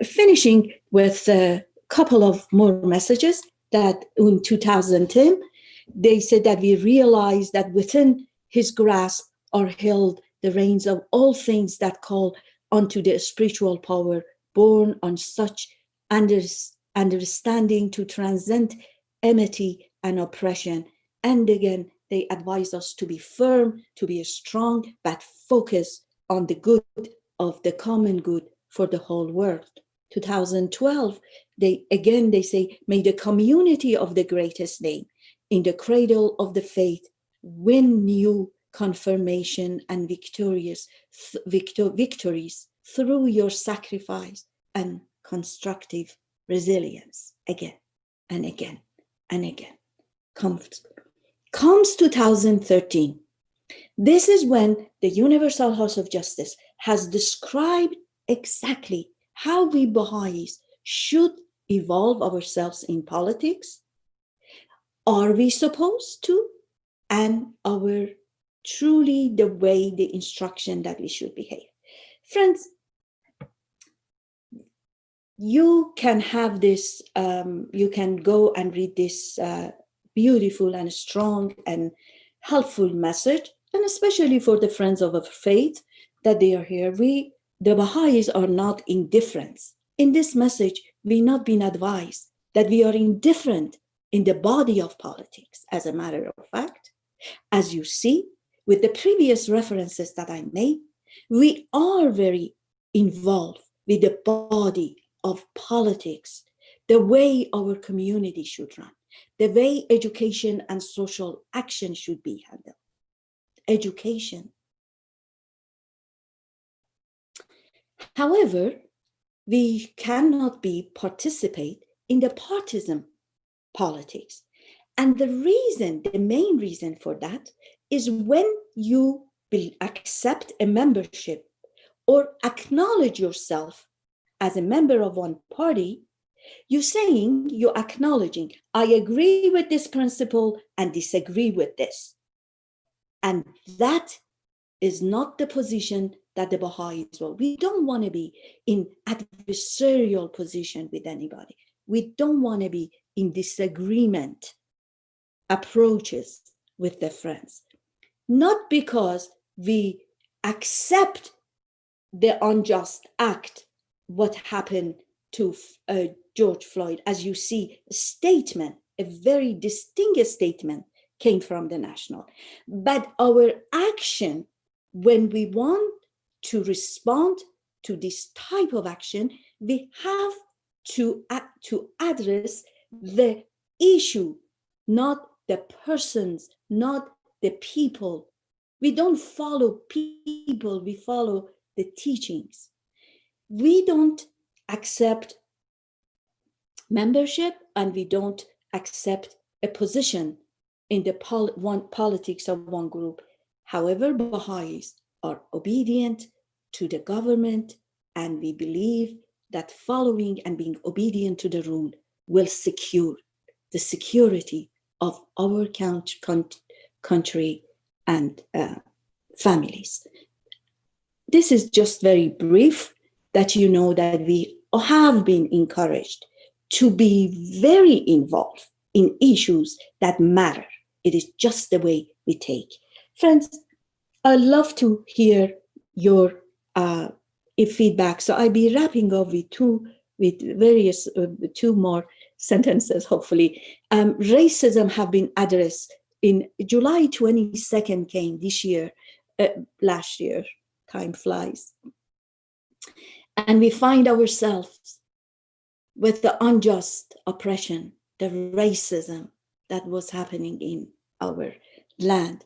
Finishing with a couple of more messages that in 2010, they said that we realize that within his grasp are held the reins of all things that call unto the spiritual power born on such understanding to transcend enmity and oppression. And again, they advise us to be firm, to be strong, but focus on the good of the common good for the whole world. 2012, they say, may the community of the greatest name in the cradle of the faith win new confirmation and victories through your sacrifice and constructive resilience. Again and again and again. Comes 2013. This is when the Universal House of Justice has described exactly how we Baha'is should evolve ourselves in politics. Are we supposed to? And our truly the way, the instruction that we should behave. Friends, you can have this, you can go and read this beautiful and strong and helpful message, and especially for the friends of our faith that they are here. We, the Baha'is, are not indifferent. In this message, we're not being advised that we are indifferent in the body of politics. As a matter of fact, as you see, with the previous references that I made, we are very involved with the body of politics, the way our community should run, the way education and social action should be handled. Education. However, we cannot participate in the partisan politics. And the main reason for that is when you accept a membership or acknowledge yourself as a member of one party, you're acknowledging, I agree with this principle and disagree with this. And that is not the position that the Baha'is will. We don't want to be in adversarial position with anybody. We don't want to be in disagreement approaches with the friends. Not because we accept the unjust act, what happened to George Floyd. As you see, a statement, a very distinct statement came from the National. But our action, when we want to respond to this type of action, we have to address the issue, not the persons, not the people. We don't follow people, we follow the teachings. We don't accept membership and we don't accept a position in the politics of one group. However, Baha'is are obedient to the government, and we believe that following and being obedient to the rule will secure the security of our country and families. This is just very brief, that you know that we have been encouraged to be very involved in issues that matter. It is just the way we take. Friends, I love to hear your feedback. So I'll be wrapping up with two more sentences, hopefully. Racism have been addressed in July 22nd came this year, last year, time flies. And we find ourselves with the unjust oppression, the racism that was happening in our land.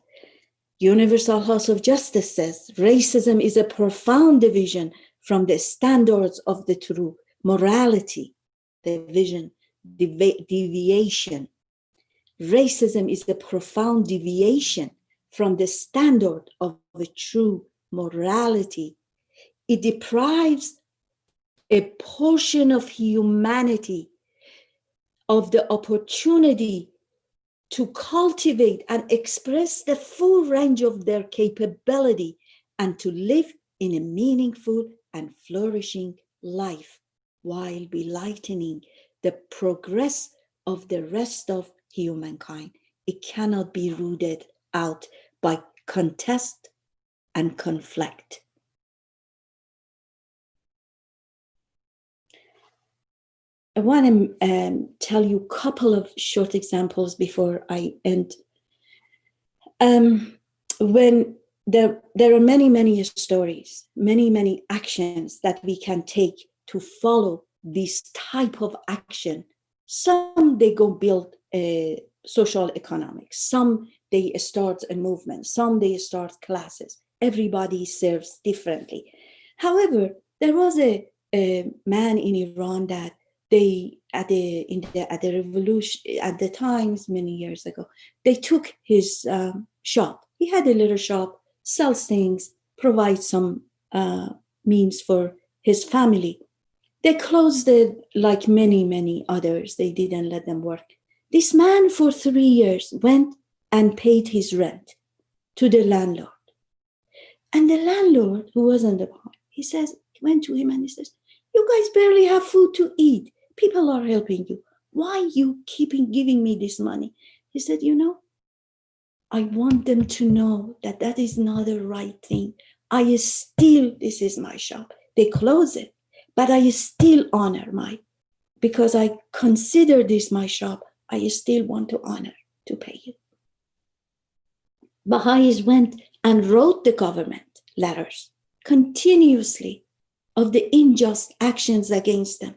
Universal House of Justice says racism is a profound division from the standards of the true morality, deviation. Racism is a profound deviation from the standard of the true morality. It deprives a portion of humanity of the opportunity to cultivate and express the full range of their capability and to live in a meaningful and flourishing life while belittling the progress of the rest of humankind. It cannot be rooted out by contest and conflict. I want to tell you a couple of short examples before I end. When there are many stories, many actions that we can take to follow this type of action. Some they go build social economics, some they start a movement, some they start classes. Everybody serves differently. However, there was a man in Iran that they at the revolution, at the times many years ago, they took his shop. He had a little shop, sells things, provides some means for his family. They closed it like many others. They didn't let them work. This man for 3 years went and paid his rent to the landlord. And the landlord, who wasn't the boss, he went to him and he says, "You guys barely have food to eat. People are helping you. Why are you keeping giving me this money?" He said, "I want them to know that that is not the right thing. This is my shop. They close it, but I still honor because I consider this my shop. I still want to honor to pay you." Baha'is went and wrote the government letters continuously of the unjust actions against them.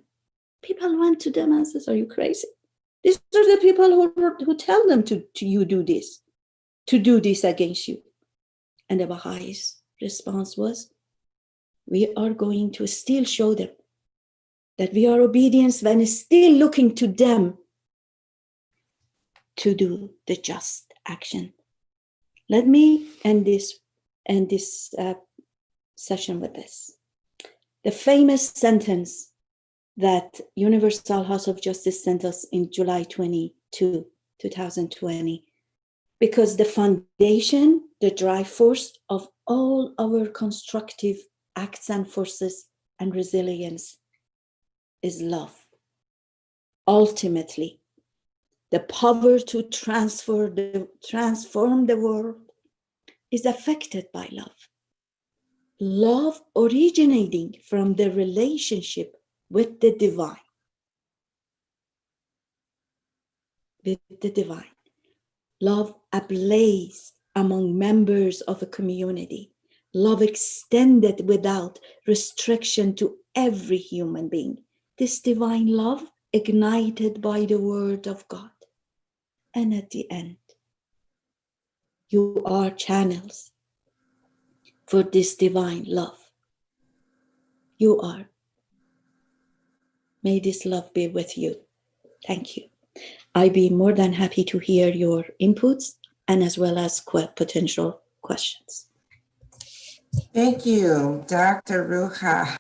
People went to them and said, "Are you crazy? These are the people who tell them to do this against you." And the Baha'is' response was, "We are going to still show them that we are obedient when still looking to them to do the just action." Let me end this session with this. The famous sentence that Universal House of Justice sent us in July 22, 2020, because the foundation, the drive force of all our constructive acts and forces and resilience is love. Ultimately, the power to transform the world is affected by love. Love originating from the relationship with the divine. With the divine. Love ablaze among members of a community. Love extended without restriction to every human being. This divine love ignited by the word of God. And at the end, you are channels for this divine love. You are. May this love be with you. Thank you. I'd be more than happy to hear your inputs and as well as potential questions. Thank you, Dr. Ruha,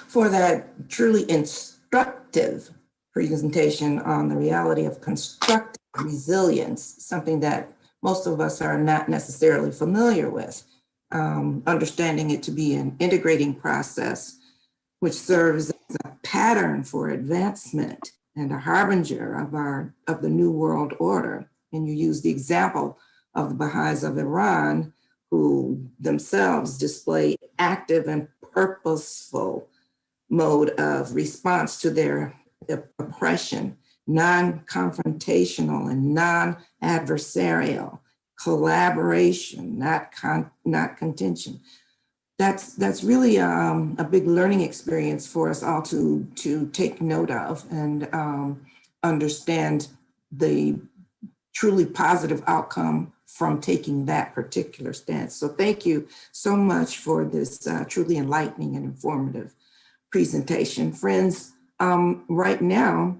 for that truly instructive presentation on the reality of constructive resilience, something that most of us are not necessarily familiar with. Understanding it to be an integrating process, which serves as a pattern for advancement and a harbinger of the new world order. And you use the example of the Baha'is of Iran, who themselves display active and purposeful mode of response to their oppression, non-confrontational and non-adversarial, collaboration, not contention. That's really a big learning experience for us all to take note of and understand the truly positive outcome from taking that particular stance. So thank you so much for this truly enlightening and informative presentation. Friends, right now,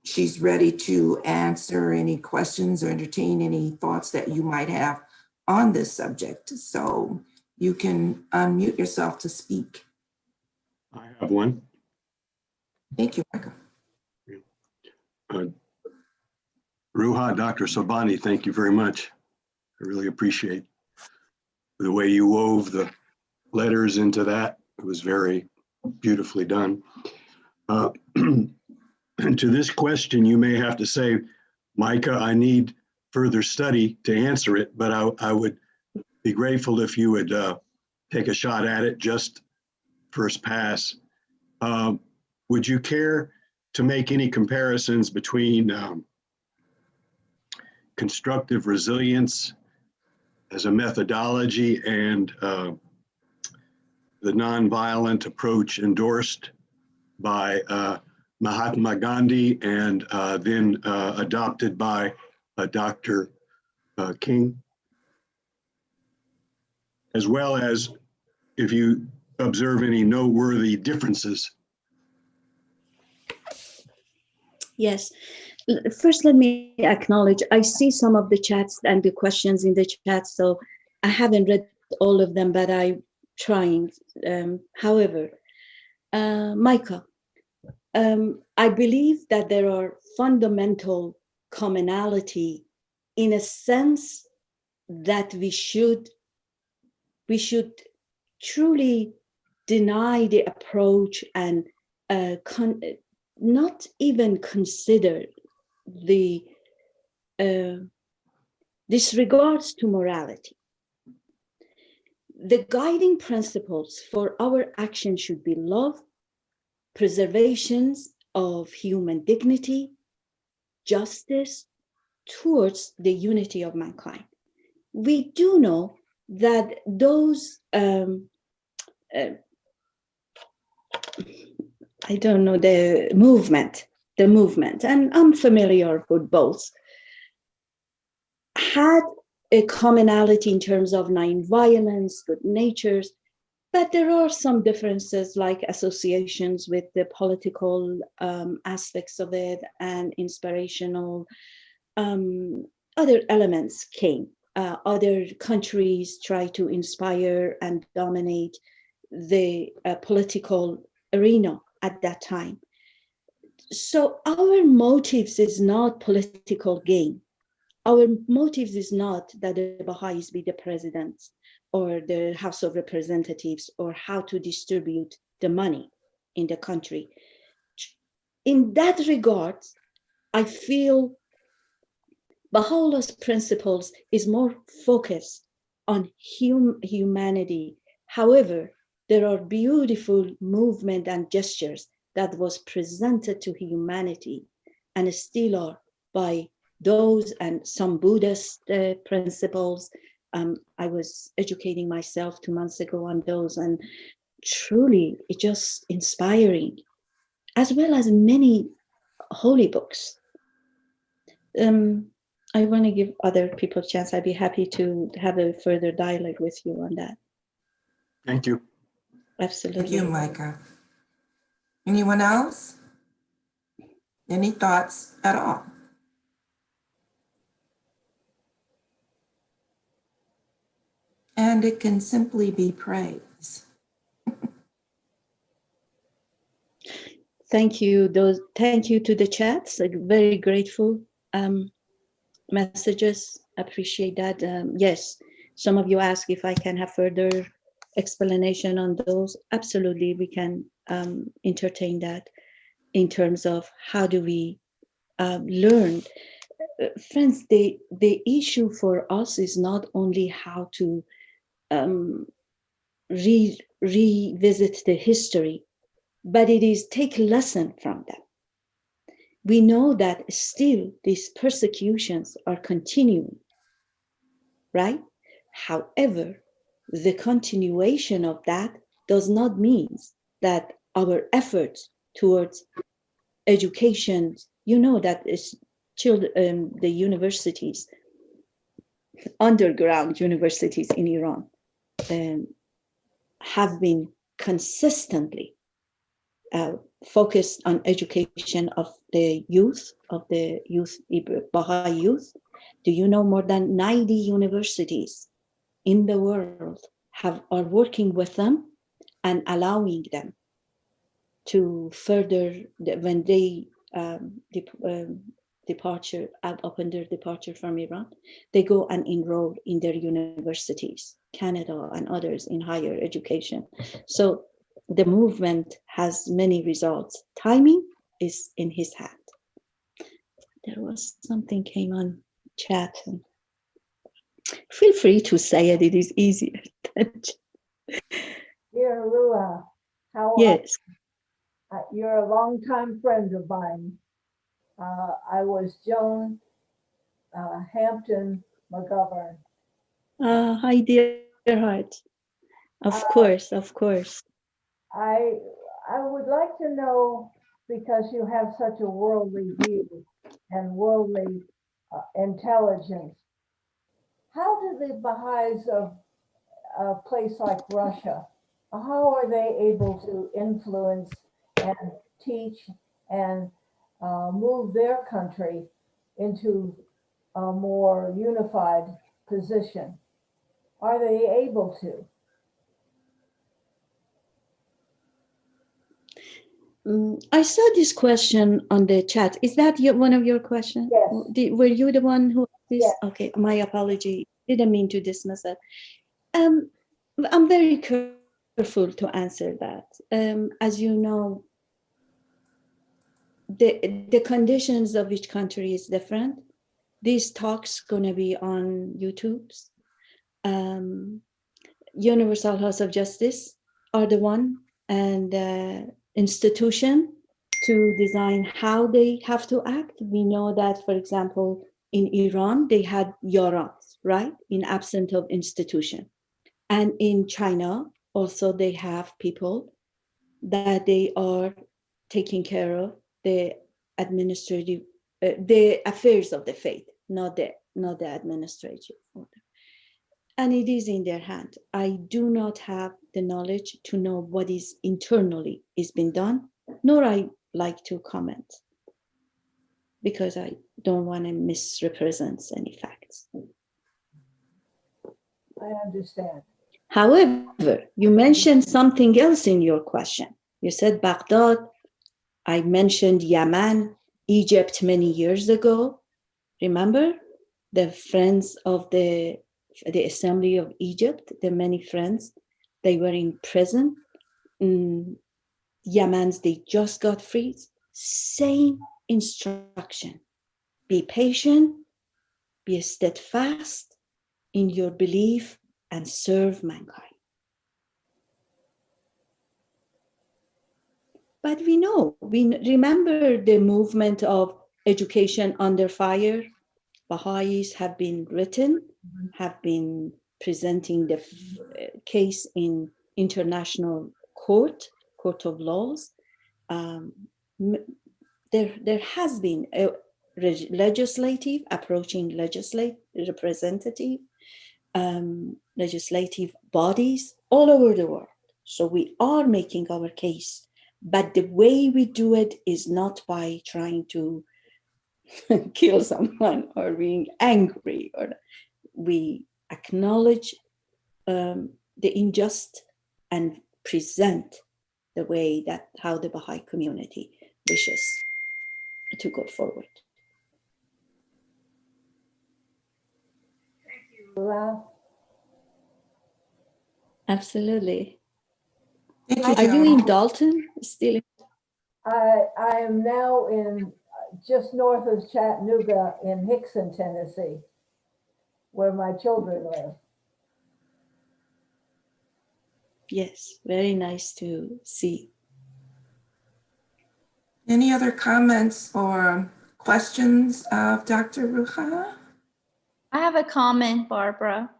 she's ready to answer any questions or entertain any thoughts that you might have on this subject. So you can unmute yourself to speak. I have one. Thank you, Michael. Ruha, Dr. Sobhani, thank you very much. I really appreciate the way you wove the letters into that. It was very beautifully done. And to this question, you may have to say, Micah, I need further study to answer it, but I would be grateful if you would take a shot at it just first pass. Would you care to make any comparisons between constructive resilience as a methodology and the nonviolent approach endorsed by Mahatma Gandhi and then adopted by Dr. King, as well as if you observe any noteworthy differences? Yes. First, let me acknowledge, I see some of the chats and the questions in the chat, so I haven't read all of them, but I'm trying. However, Micah, I believe that there are fundamental commonality in a sense that we should truly deny the approach and not even consider the disregards to morality. The guiding principles for our action should be love, preservations of human dignity, justice towards the unity of mankind. We do know that those, I don't know, the movement, and I'm familiar with both, had a commonality in terms of non-violence, good natures, but there are some differences like associations with the political aspects of it and inspirational other elements came. Other countries try to inspire and dominate the political arena at that time. So our motives is not political gain. Our motives is not that the Baha'is be the presidents or the House of Representatives or how to distribute the money in the country. in that regard, I feel Baha'u'llah's principles is more focused on humanity. However, there are beautiful movement and gestures that was presented to humanity and still are by those and some Buddhist principles. I was educating myself 2 months ago on those, and truly it's just inspiring, as well as many holy books. I want to give other people a chance. I'd be happy to have a further dialogue with you on that. Thank you. Absolutely. Thank you, Micah. Anyone else? Any thoughts at all? And it can simply be praise. Thank you. Thank you to the chats. I'm very grateful. Messages. Appreciate that. Yes, some of you ask if I can have further explanation on those. Absolutely, we can entertain that in terms of how do we learn. Friends, the issue for us is not only how to revisit the history, but it is take lesson from them. We know that still these persecutions are continuing, right? However, the continuation of that does not mean that our efforts towards education, you know, that is the universities, underground universities in Iran, have been consistently focused on education of the youth, Baha'i youth. Do you know more than 90 universities in the world are working with them and allowing them to further, when they upon their departure from Iran, they go and enroll in their universities, Canada and others in higher education. So the movement has many results. Timing is in his hand. There was something came on chat. And feel free to say it. It is easier. Dear Lua, how Yes. you're a longtime friend of mine. I was Joan Hampton McGovern. Hi, dear heart. Of course, of course. I would like to know, because you have such a worldly view and worldly intelligence, how do the Baha'is of a place like Russia, how are they able to influence and teach and move their country into a more unified position? Are they able to? I saw this question on the chat. Is that one of your questions? Yes. Were you the one who asked this? Yes. Okay, my apology. Didn't mean to dismiss it. I'm very careful to answer that. As you know, the conditions of each country is different. These talks gonna be on YouTube. Universal House of Justice are the one and institution to design how they have to act. We know that, for example, in Iran, they had yarans, right? In absence of institution. And in China, also they have people that they are taking care of the administrative, the affairs of the faith, not the administrative order. And it is in their hand. I do not have the knowledge to know what is internally is being done, nor I like to comment, because I don't want to misrepresent any facts. I understand. However, you mentioned something else in your question. You said Baghdad. I mentioned Yemen, Egypt many years ago. Remember the friends of the Assembly of Egypt, the many friends, they were in prison. Yemen's, they just got free. same instruction. Be patient, be steadfast in your belief, and serve mankind. But we remember the movement of education under fire. Baha'is have been written, have been presenting the case in international court of laws. There has been a legislative approaching representative, legislative bodies all over the world. So we are making our case, but the way we do it is not by trying to kill someone or being angry, or we acknowledge the unjust and present the way that how the Baha'i community wishes to go forward. Laura, Absolutely. Thank Are you in Dalton still? I am now in just north of Chattanooga in Hickson, Tennessee, where my children live. Yes, very nice to see. Any other comments or questions of Dr. Ruha? I have a comment, Barbara.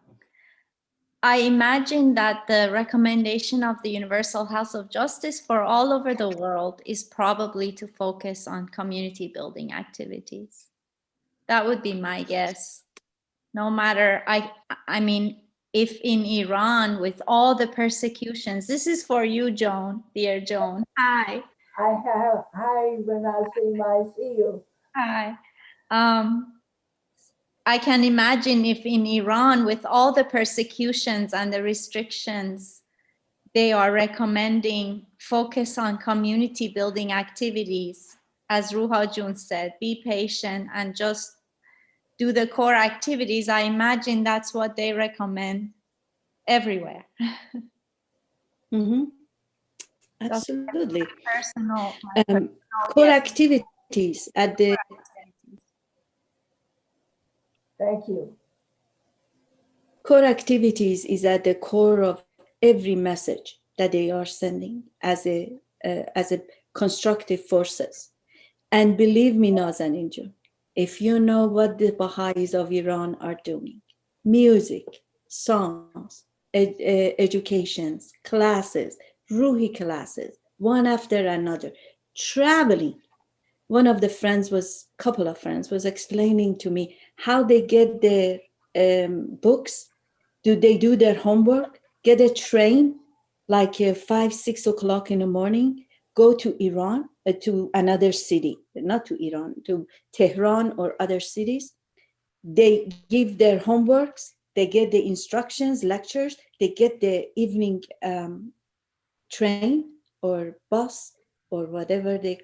I imagine that the recommendation of the Universal House of Justice for all over the world is probably to focus on community building activities. That would be my guess. No matter, I mean, if in Iran with all the persecutions, this is for you, Joan, dear Joan. Hi. Hi, Renasi, I see you. Hi. I can imagine if in Iran with all the persecutions and the restrictions, they are recommending focus on community building activities. As Ruha Jun said, be patient and just do the core activities. I imagine that's what they recommend everywhere. Mm-hmm. Absolutely. Personal, core activities at the Thank you. core activities is at the core of every message that they are sending as a constructive forces. And believe me, Nazanin, if you know what the Baha'is of Iran are doing, music, songs, educations, classes, Ruhi classes, one after another, traveling. One of the couple of friends was explaining to me how they get their books. Do they do their homework, get a train like 5, 6 o'clock in the morning, go to Iran, to another city, not to Iran, to Tehran or other cities. They give their homeworks, they get the instructions, lectures, they get the evening train or bus or whatever they're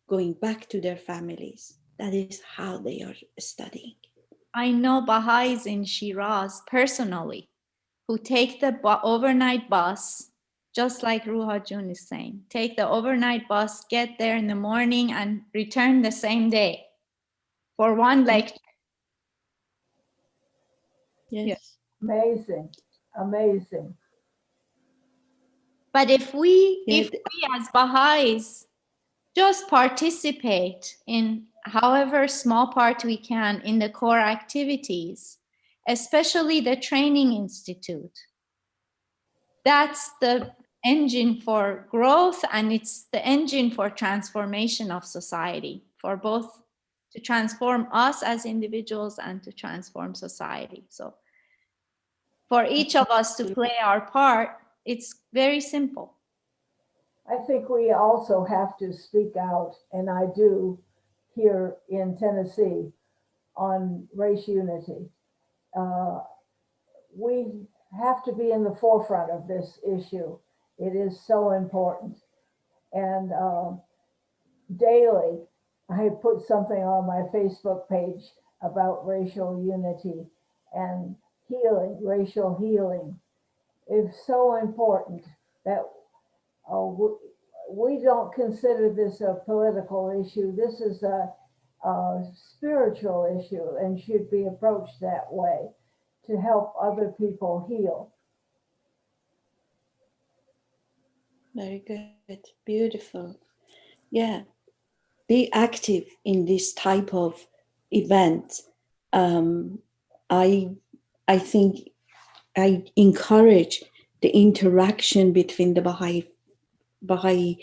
going back to their families. That is how they are studying. I know Baha'is in Shiraz personally who take the overnight bus, just like Ruha Jun is saying. Take the overnight bus, get there in the morning, and return the same day for one lecture. Yes. Amazing, amazing. But if we as Baha'is just participate in however small part we can in the core activities, especially the training institute, that's the engine for growth, and it's the engine for transformation of society, for both to transform us as individuals and to transform society. So for each of us to play our part, it's very simple. I think we also have to speak out, and I do here in Tennessee, on race unity. We have to be in the forefront of this issue. It is so important. And daily, I put something on my Facebook page about racial unity and healing, racial healing. It's so important that we don't consider this a political issue. This is a spiritual issue and should be approached that way to help other people heal. Very good. Beautiful. Yeah. Be active in this type of event. I think I encourage the interaction between the Baha'i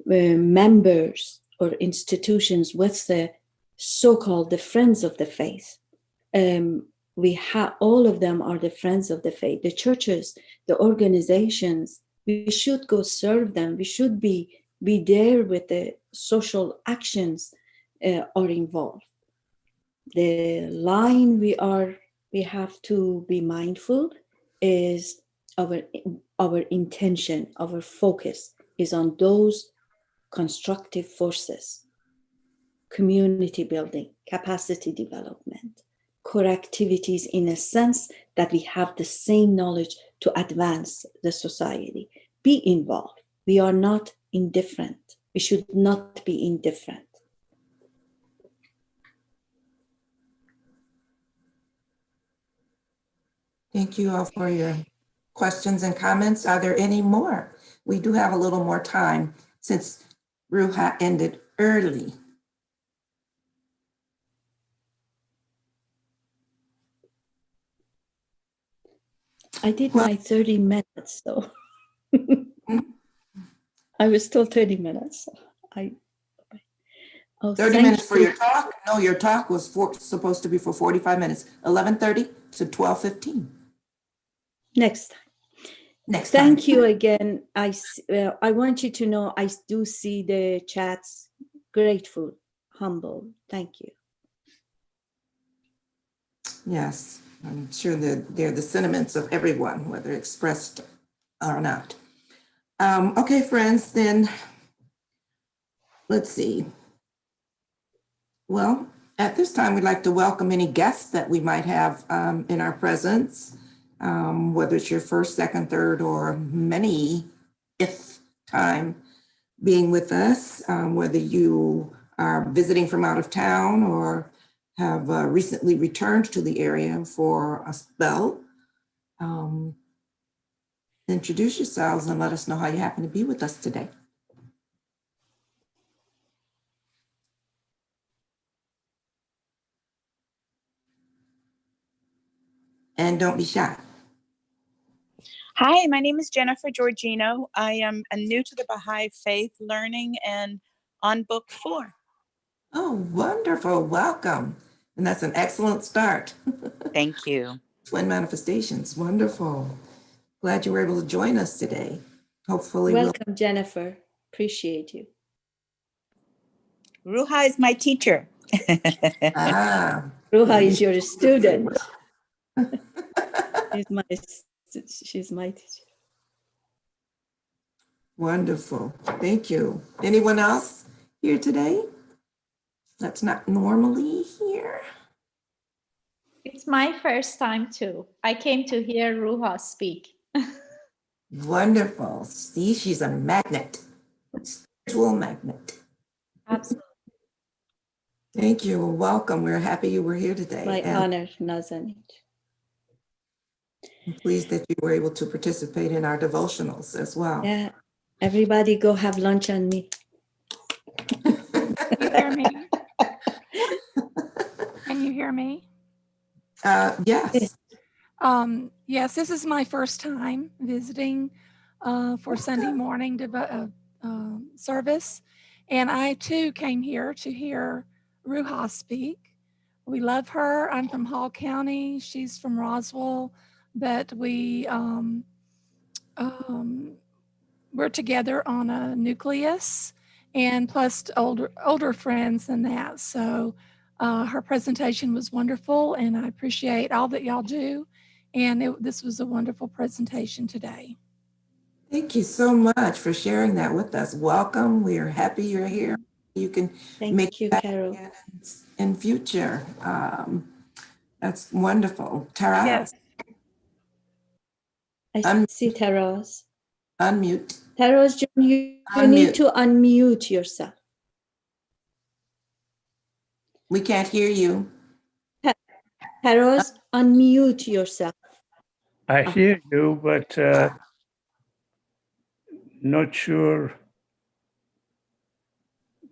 members or institutions with the so-called the friends of the faith. We have all of them are the friends of the faith. The churches, the organizations. We should go serve them. We should be there with the social actions are involved. The line we have to be mindful is our intention, our focus is on those constructive forces, community building, capacity development, core activities in a sense that we have the same knowledge to advance the society. Be involved. We are not indifferent. We should not be indifferent. Thank you all for your questions and comments. Are there any more? We do have a little more time since Ruha ended early. I did my 30 minutes though. I was still 30 minutes. 30 minutes for your talk? No, your talk was supposed to be for 45 minutes, 11:30 to 12:15. Next time. Next time. Thank you again. I want you to know I do see the chats. Grateful, humble. Thank you. Yes, I'm sure that they're the sentiments of everyone, whether expressed or not. Okay, friends, then let's see. Well, at this time, we'd like to welcome any guests that we might have in our presence, whether it's your first, second, third, or many-th time being with us, whether you are visiting from out of town or have recently returned to the area for a spell. Introduce yourselves and let us know how you happen to be with us today. And don't be shy. Hi, my name is Jennifer Giorgino. I am new to the Baha'i faith, learning and on book 4. Oh, wonderful. Welcome. And that's an excellent start. Thank you. Twin manifestations. Wonderful. Glad you were able to join us today. Hopefully Welcome, Jennifer. Appreciate you. Ruha is my teacher. Ruha is your student. She's my teacher. Wonderful. Thank you. Anyone else here today that's not normally here? It's my first time too. I came to hear Ruha speak. Wonderful. See, she's a magnet, spiritual magnet. Absolutely. Thank you. Welcome. We're happy you were here today. My honor, Nazanit. I'm pleased that you were able to participate in our devotionals as well. Yeah, everybody go have lunch on me. You hear me? Can you hear me? Yes. Yes, this is my first time visiting for Sunday morning service. And I too came here to hear Ruha speak. We love her. I'm from Hall County. She's from Roswell. But we're together on a nucleus and plus older friends than that. So her presentation was wonderful and I appreciate all that y'all do. And this was a wonderful presentation today. Thank you so much for sharing that with us. Welcome. We are happy you're here. You can Thank you, Carol. In future. That's wonderful. Tara? Yes. I see Taras. Unmute. Taros, you Unmute. need to unmute yourself. We can't hear you. Taros, unmute yourself. I hear you, but not sure.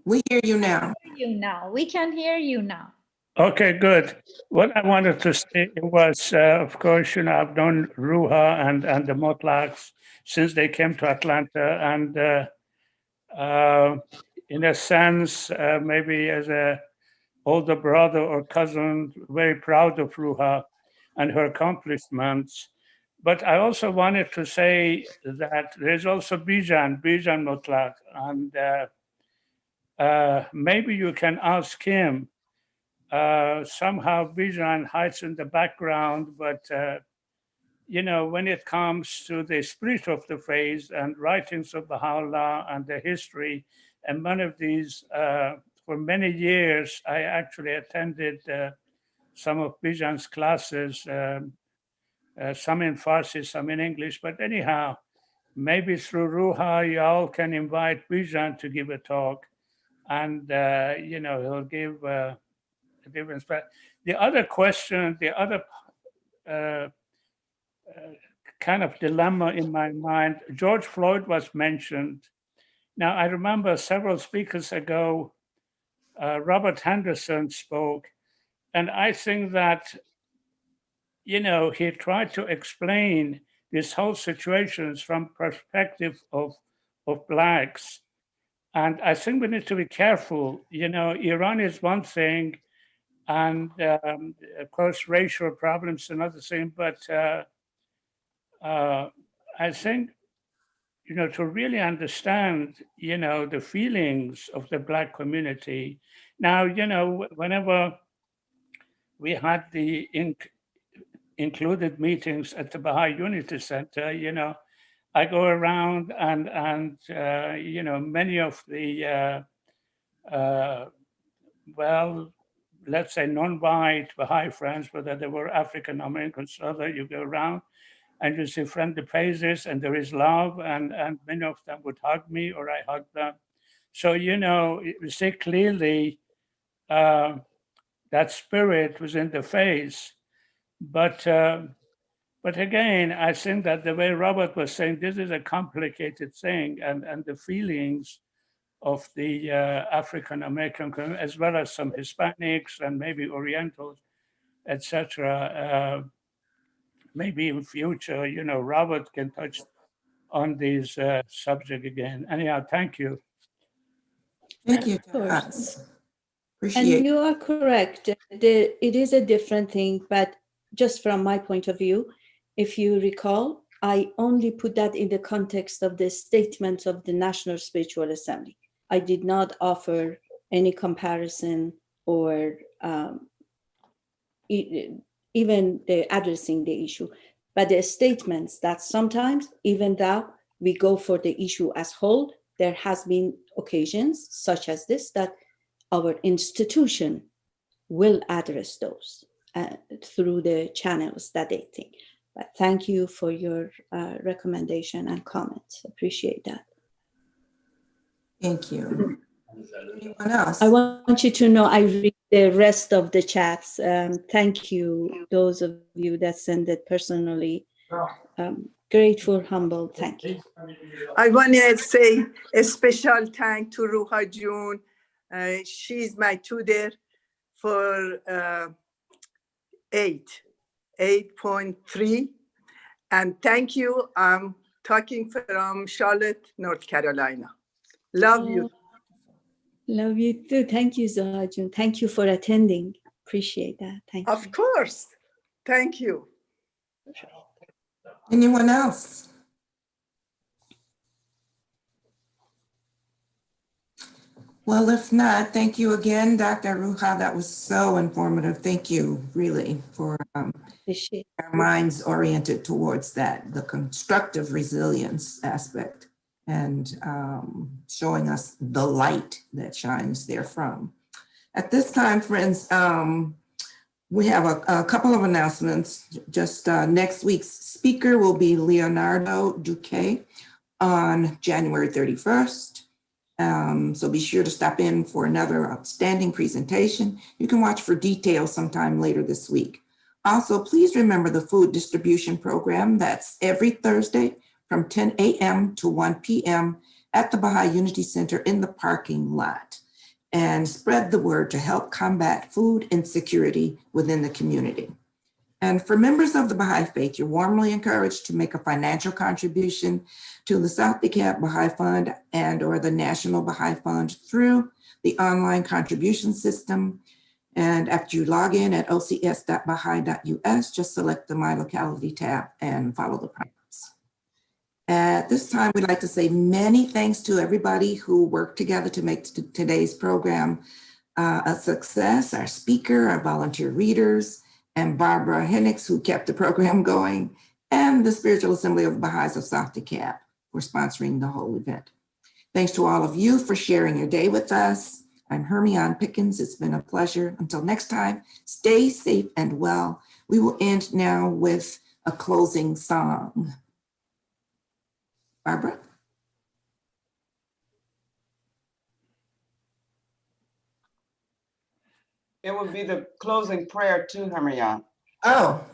We hear you now. We can hear you now. Okay, good. What I wanted to say was, of course, I've known Ruha and the Motlaks since they came to Atlanta, and in a sense, maybe as a older brother or cousin, very proud of Ruha and her accomplishments. But I also wanted to say that there's also Bijan Motlak, and maybe you can ask him. Somehow Bijan hides in the background, but when it comes to the spirit of the faith and writings of Baha'u'llah and the history, and one of these, for many years, I actually attended some of Bijan's classes, some in Farsi, some in English, but anyhow, maybe through Ruha, y'all can invite Bijan to give a talk, and he'll give a difference. But the other question, the other kind of dilemma in my mind, George Floyd was mentioned. Now, I remember several speakers ago, Robert Henderson spoke, and I think that, he tried to explain this whole situation from perspective of Blacks. And I think we need to be careful. Iran is one thing, and of course, racial problems another thing. But I think, to really understand, the feelings of the Black community. Now, whenever we had the included meetings at the Baha'i Unity Center, I go around and many of the, let's say non-white Baha'i friends, whether they were African Americans or other, you go around and you see friendly faces and there is love, and many of them would hug me or I hug them. So, you see clearly that spirit was in the face. But again, I think that the way Robert was saying, this is a complicated thing, and the feelings of the African American, as well as some Hispanics and maybe Orientals, etc. Maybe in future, Robert can touch on this subject again. Anyhow, thank you. Thank you, And you are correct. It is a different thing, but just from my point of view, if you recall, I only put that in the context of the statements of the National Spiritual Assembly. I did not offer any comparison or even addressing the issue, but the statements that sometimes, even though we go for the issue as whole, there has been occasions such as this that our institution will address those through the channels that they think. But thank you for your recommendation and comments. Appreciate that. Thank you. Anyone else? I want you to know I read the rest of the chats. Thank you, those of you that send it personally. Grateful, humble, thank you. I want to say a special thank to Ruha June. She's my tutor for 8.3. And thank you. I'm talking from Charlotte, North Carolina. Love you. Love you too. Thank you, Zohajun. Thank you for attending. Appreciate that. Thank you. Of course. Thank you. Anyone else? Well, if not, thank you again, Dr. Ruha. That was so informative. Thank you, really, for our minds oriented towards that, the constructive resilience aspect, and showing us the light that shines therefrom. At this time, friends, we have a couple of announcements. Just next week's speaker will be Leonardo Duque. on January 31st. So be sure to stop in for another outstanding presentation. You can watch for details sometime later this week. Also, please remember the food distribution program that's every Thursday from 10 a.m. to 1 p.m. at the Baha'i Unity Center in the parking lot. And spread the word to help combat food insecurity within the community. And for members of the Baha'i Faith, you're warmly encouraged to make a financial contribution to the South DeKalb Baha'i Fund and or the National Baha'i Fund through the online contribution system. And after you log in at ocs.baha'i.us, just select the My Locality tab and follow the prompts. At this time, we'd like to say many thanks to everybody who worked together to make today's program a success, our speaker, our volunteer readers, and Barbara Hennix, who kept the program going, and the Spiritual Assembly of the Baha'is of South DeKalb for sponsoring the whole event. Thanks to all of you for sharing your day with us. I'm Hermione Pickens. It's been a pleasure. Until next time, stay safe and well. We will end now with a closing song. Barbara? It would be the closing prayer too, Hermione. Oh,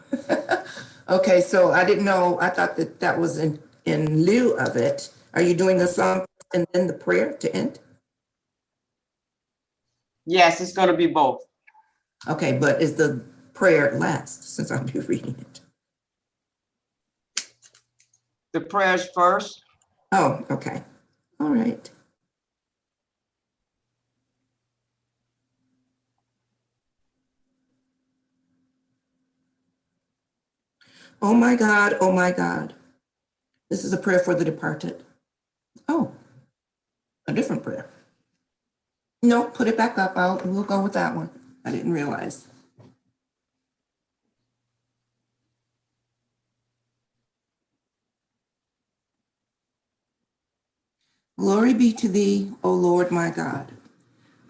okay. So I didn't know. I thought that that was in lieu of it. Are you doing the song and then the prayer to end? Yes, it's going to be both. Okay, but is the prayer last since I'll be reading it? The prayers first. Oh, okay. All right. Oh my God, oh my God. This is a prayer for the departed. Oh, a different prayer. No, put it back up. We'll go with that one. I didn't realize. Glory be to thee, O Lord my God.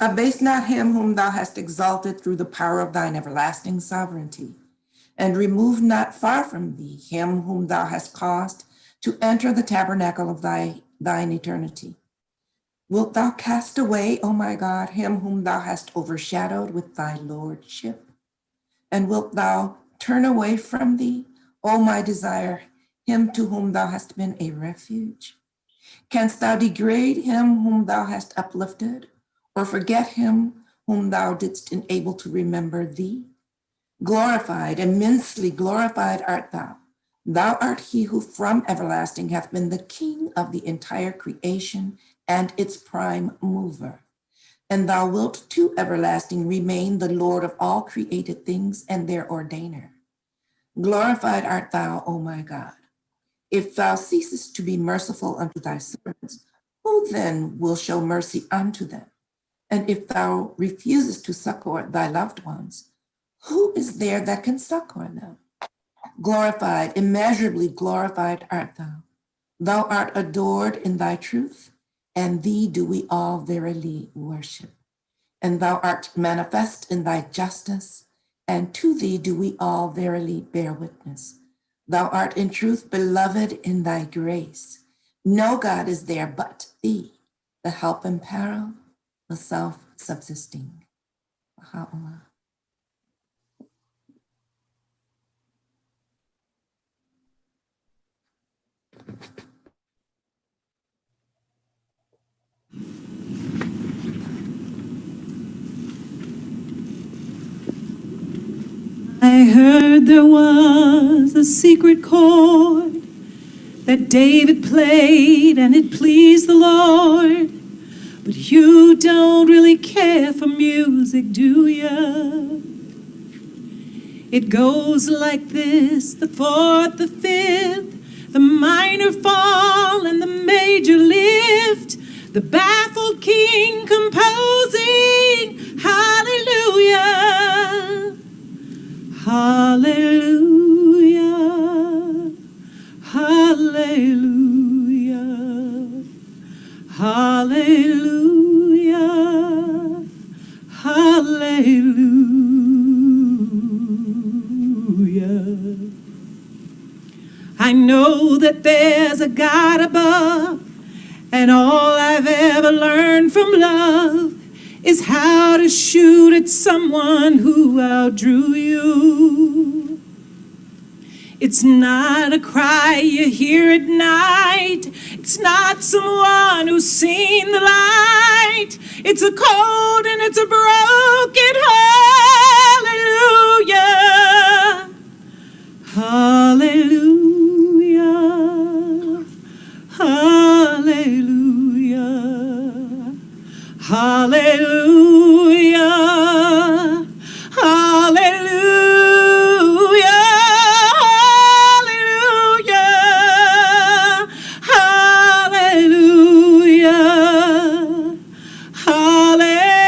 Abase not him whom thou hast exalted through the power of thine everlasting sovereignty, and remove not far from thee him whom thou hast caused to enter the tabernacle of thine eternity. Wilt thou cast away, O my God, him whom thou hast overshadowed with thy lordship? And wilt thou turn away from thee, O my desire, him to whom thou hast been a refuge? Canst thou degrade him whom thou hast uplifted, or forget him whom thou didst enable to remember thee? Glorified, immensely glorified art thou. Thou art he who from everlasting hath been the king of the entire creation and its prime mover. And thou wilt to everlasting remain the Lord of all created things and their ordainer. Glorified art thou, O my God. If thou ceasest to be merciful unto thy servants, who then will show mercy unto them? And if thou refusest to succor thy loved ones, who is there that can succor them? Glorified, immeasurably glorified art thou. Thou art adored in thy truth, and thee do we all verily worship. And thou art manifest in thy justice, and to thee do we all verily bear witness. Thou art in truth beloved in thy grace. No God is there but thee, the help in peril, the self-subsisting. Baha'u'llah. I heard there was a secret chord that David played and it pleased the Lord. But you don't really care for music, do ya? It goes like this: the fourth, the fifth, the minor fall and the major lift, the baffled king composing hallelujah. Hallelujah, hallelujah, hallelujah, hallelujah. I know that that there's a God above, and all I've ever learned from love is how to shoot at someone who outdrew you. It's not a cry you hear at night. It's not someone who's seen the light. It's a cold and it's a broken hallelujah. Hallelujah. Hallelujah. Hallelujah. Hallelujah. Hallelujah. Hallelujah.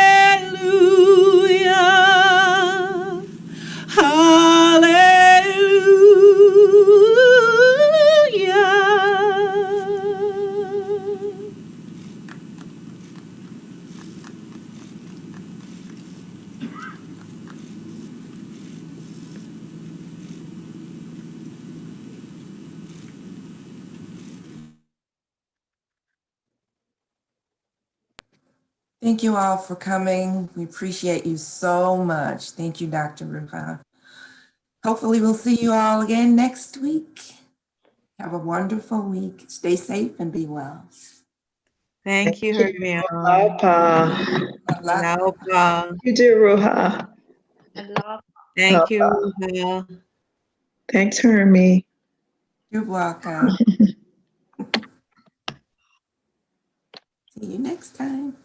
Hallelujah. Thank you all for coming. We appreciate you so much. Thank you, Dr. Ruha. Hopefully we'll see you all again next week. Have a wonderful week. Stay safe and be well. Thank you, Hermione. Aloha. Aloha. You do, Ruha. Thank you, Aloha. Ruha. Thanks, Hermie. You're welcome. See you next time.